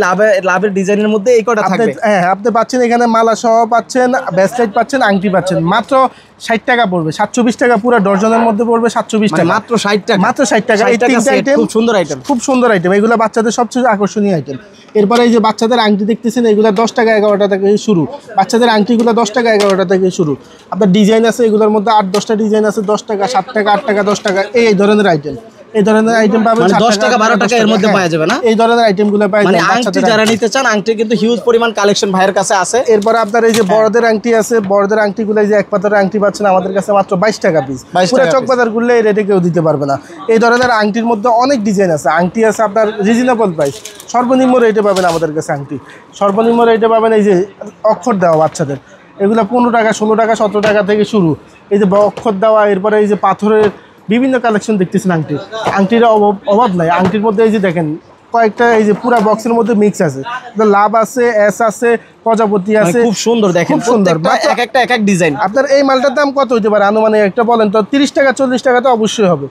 Speaker 2: লাভের ডিজাইনের মধ্যে এই কটা থাকবে।
Speaker 1: হ্যাঁ আপনি পাচ্ছেন এখানে মালা সহ পাচ্ছেন, ব্রেসলেট পাচ্ছেন, আংটি পাচ্ছেন, মাত্র 60 টাকা পড়বে, 720 টাকা পুরো ডজনের মধ্যে পড়বে, 720 টাকা,
Speaker 2: মাত্র 60 টাকা,
Speaker 1: মাত্র 60 টাকা। এই 3টা আইটেম খুব সুন্দর আইটেম, খুব সুন্দর আইটেম। এগুলো বাচ্চাদের সবচেয়ে আকর্ষণীয় আইটেম। এরপরে এই যে বাচ্চাদের আংটি দেখতেছেন, এগুলো 10 টাকা, 11টা থেকে শুরু। বাচ্চাদের আংটিগুলো 10 টাকা, 11টা থেকে শুরু। আপনার ডিজাইন আছে এগুলোর মধ্যে 8-10টা ডিজাইন আছে, 10 টাকা, 7 টাকা, 8 টাকা, 10 টাকা, এই ধরনের আইটেম। এই ধরনের আইটেম পাবেন
Speaker 2: 10 টাকা, 12 টাকা এর মধ্যে পাওয়া যাবে না।
Speaker 1: এই ধরনের আইটেমগুলো পাওয়া যাবে।
Speaker 2: আংটি যারা নিতে চান, আংটি কিন্তু হিউজ পরিমাণ কালেকশন ভাইয়ের কাছে আছে।
Speaker 1: এরপর আপনার এই যে বড়দের আংটি আছে, বড়দের আংটিগুলো এই যে এক পাতার আংটি পাচ্ছেন আমাদের কাছে মাত্র 22 টাকা পিস। পুরো চকবাজার ঘুরলে এই রেটে কেউ দিতে পারবে না। এই ধরনের আংটির মধ্যে অনেক ডিজাইন আছে, আংটি আছে আপনার রিজনেবল প্রাইস, সর্বনিম্ন রেটে পাবেন আমাদের কাছে আংটি। সর্বনিম্ন রেটে পাবেন এই যে অক্ষর দেওয়া বাচ্চাদের, এগুলো 15 টাকা, 16 টাকা, 17 টাকা থেকে শুরু। এই যে অক্ষর দেওয়া, এরপরে এই যে পাথরের বিভিন্ন কালেকশন দেখতেছেন। আংটির অভাব নাই। আংটির মধ্যে এই যে দেখেন কয়েকটা, এই যে পুরো বক্সের মধ্যে মিক্স আছে, লাভ আছে, এস আছে, প্রজাপতি আছে,
Speaker 2: খুব সুন্দর দেখেন,
Speaker 1: খুব সুন্দর,
Speaker 2: এক এক ডিজাইন।
Speaker 1: আপনার এই মালটার দাম কত হইতে পারে আনুমানিক একটা বলেন তো? 30 টাকা, 40 টাকা তো অবশ্যই হবে।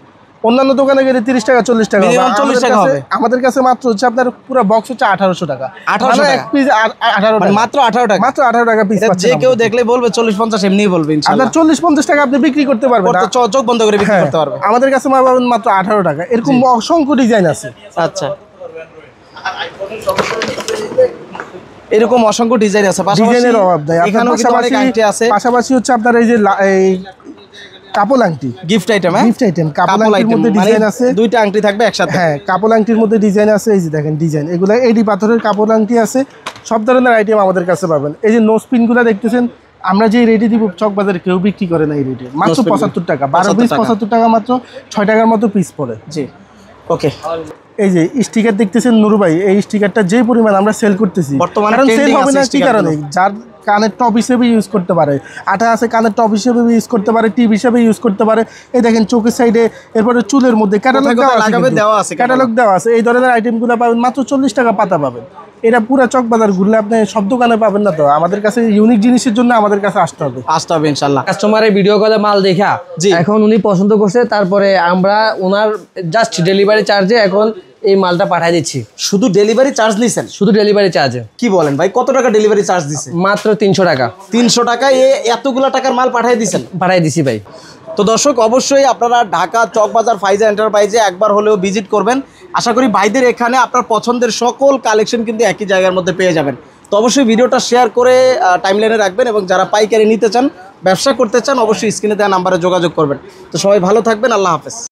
Speaker 1: অন্যান্য দোকানে গেলে 30 টাকা 40 টাকা হবে।
Speaker 2: Minimum 40 টাকা হবে।
Speaker 1: আমাদের কাছে মাত্র হচ্ছে আপনার পুরো বক্স হচ্ছে 1800 টাকা।
Speaker 2: 1800
Speaker 1: মানে
Speaker 2: টাকা।
Speaker 1: এক পিস 18
Speaker 2: মানে
Speaker 1: টাকা,
Speaker 2: মাত্র 18 টাকা।
Speaker 1: মাত্র 18 টাকা পিস
Speaker 2: এটা
Speaker 1: পাচ্ছেন।
Speaker 2: যে কেউ দেখলে বলবে 40-50 এমনিই বলবে
Speaker 1: আপনার
Speaker 2: ইনশাআল্লাহ।
Speaker 1: 40-50 টাকা আপনি বিক্রি করতে পারবেন।
Speaker 2: করতে চোখ বন্ধ করে বিক্রি
Speaker 1: হ্যাঁ,
Speaker 2: করতে পারবে।
Speaker 1: আমাদের কাছে পাবেন মাত্র 18 টাকা। এরকম অসংখ্য ডিজাইন আছে।
Speaker 2: আচ্ছা, এরকম অসংখ্য ডিজাইন আছে।
Speaker 1: ডিজাইনের অভাব নাই।
Speaker 2: এখানেও কিন্তু অনেক আংটি আছে,
Speaker 1: পাশাপাশি হচ্ছে আপনার এই যে এই কাপল আংটি,
Speaker 2: গিফট আইটেম। হ্যাঁ,
Speaker 1: গিফট আইটেম কাপল আংটির মধ্যে
Speaker 2: মানে
Speaker 1: ডিজাইন আছে।
Speaker 2: দুইটা আংটি থাকবে একসাথে।
Speaker 1: হ্যাঁ, কাপল আংটির মধ্যে ডিজাইন আছে। এই যে দেখেন ডিজাইন, এগুলা এডি পাথরের কাপল আংটি আছে। সব ধরনের আইটেম আমাদের কাছে পাবেন। এই যে নোজ পিনগুলো দেখতেছেন, আমরা যে রেটে দিব চকবাজারে কেউ বিক্রি করে না এই রেটে, মাত্র 75 টাকা। 12 পিস 75 টাকা, মাত্র 6 টাকার মতো পিস পড়ে।
Speaker 2: জি, ওকে।
Speaker 1: এই যে স্টিকার দেখতেছেন নুরু ভাই, এই স্টিকারটা যে পরিমাণ আমরা সেল করতেছি,
Speaker 2: বর্তমানে
Speaker 1: কারণ সেল
Speaker 2: trending
Speaker 1: হবে
Speaker 2: আছে
Speaker 1: না কি
Speaker 2: sticker
Speaker 1: কারণে, যার কানের টপ হিসেবে ইউজ করতে পারে, আঠা আছে কানের টপ হিসেবে ইউজ করতে পারে, টিপ হিসেবে ইউজ করতে পারে। এই দেখেন চোখের সাইডে, এরপরে চুলের মধ্যে ক্যাটালগ দেওয়া আছে, ক্যাটালগ দেওয়া আছে। এই ধরনের আইটেমগুলো পাবেন মাত্র 40 টাকা পাতা পাবেন। এটা পুরো চকবাজার ঘুরলে আপনি সব দোকানে পাবেন না। তো আমাদের কাছে ইউনিক জিনিসের জন্য আমাদের কাছে আসতে হবে
Speaker 2: ইনশাআল্লাহ।
Speaker 3: কাস্টমারের ভিডিও কলে মাল দেখা
Speaker 2: জি।
Speaker 3: এখন উনি পছন্দ করছে, তারপরে আমরা ওনার জাস্ট ডেলিভারি চার্জে এখন এই মালটা পাঠিয়ে দিচ্ছি।
Speaker 2: শুধু ডেলিভারি চার্জ নিছেন?
Speaker 3: শুধু ডেলিভারি চার্জে।
Speaker 2: কি বলেন ভাই, কত টাকা ডেলিভারি চার্জ দিছে?
Speaker 3: মাত্র 300 টাকা।
Speaker 2: 300 টাকায় এতগুলা টাকার মাল পাঠিয়ে দিছেন?
Speaker 3: পাঠিয়ে দিছি ভাই।
Speaker 2: তো দর্শক, অবশ্যই আপনারা ঢাকা চকবাজার ফাইজা এন্টারপ্রাইজে একবার হলেও ভিজিট করবেন। আশা করি ভাইদের এখানে আপনার পছন্দের সকল কালেকশন কিন্তু একই জায়গার মধ্যে পেয়ে যাবেন। তো অবশ্যই ভিডিওটা শেয়ার করে টাইমলাইনে রাখবেন, এবং যারা পাইকারি নিতে চান, ব্যবসা করতে চান, অবশ্যই স্ক্রিনে দেওয়া নাম্বারে যোগাযোগ করবেন। তো সবাই ভালো থাকবেন, আল্লাহ হাফেজ।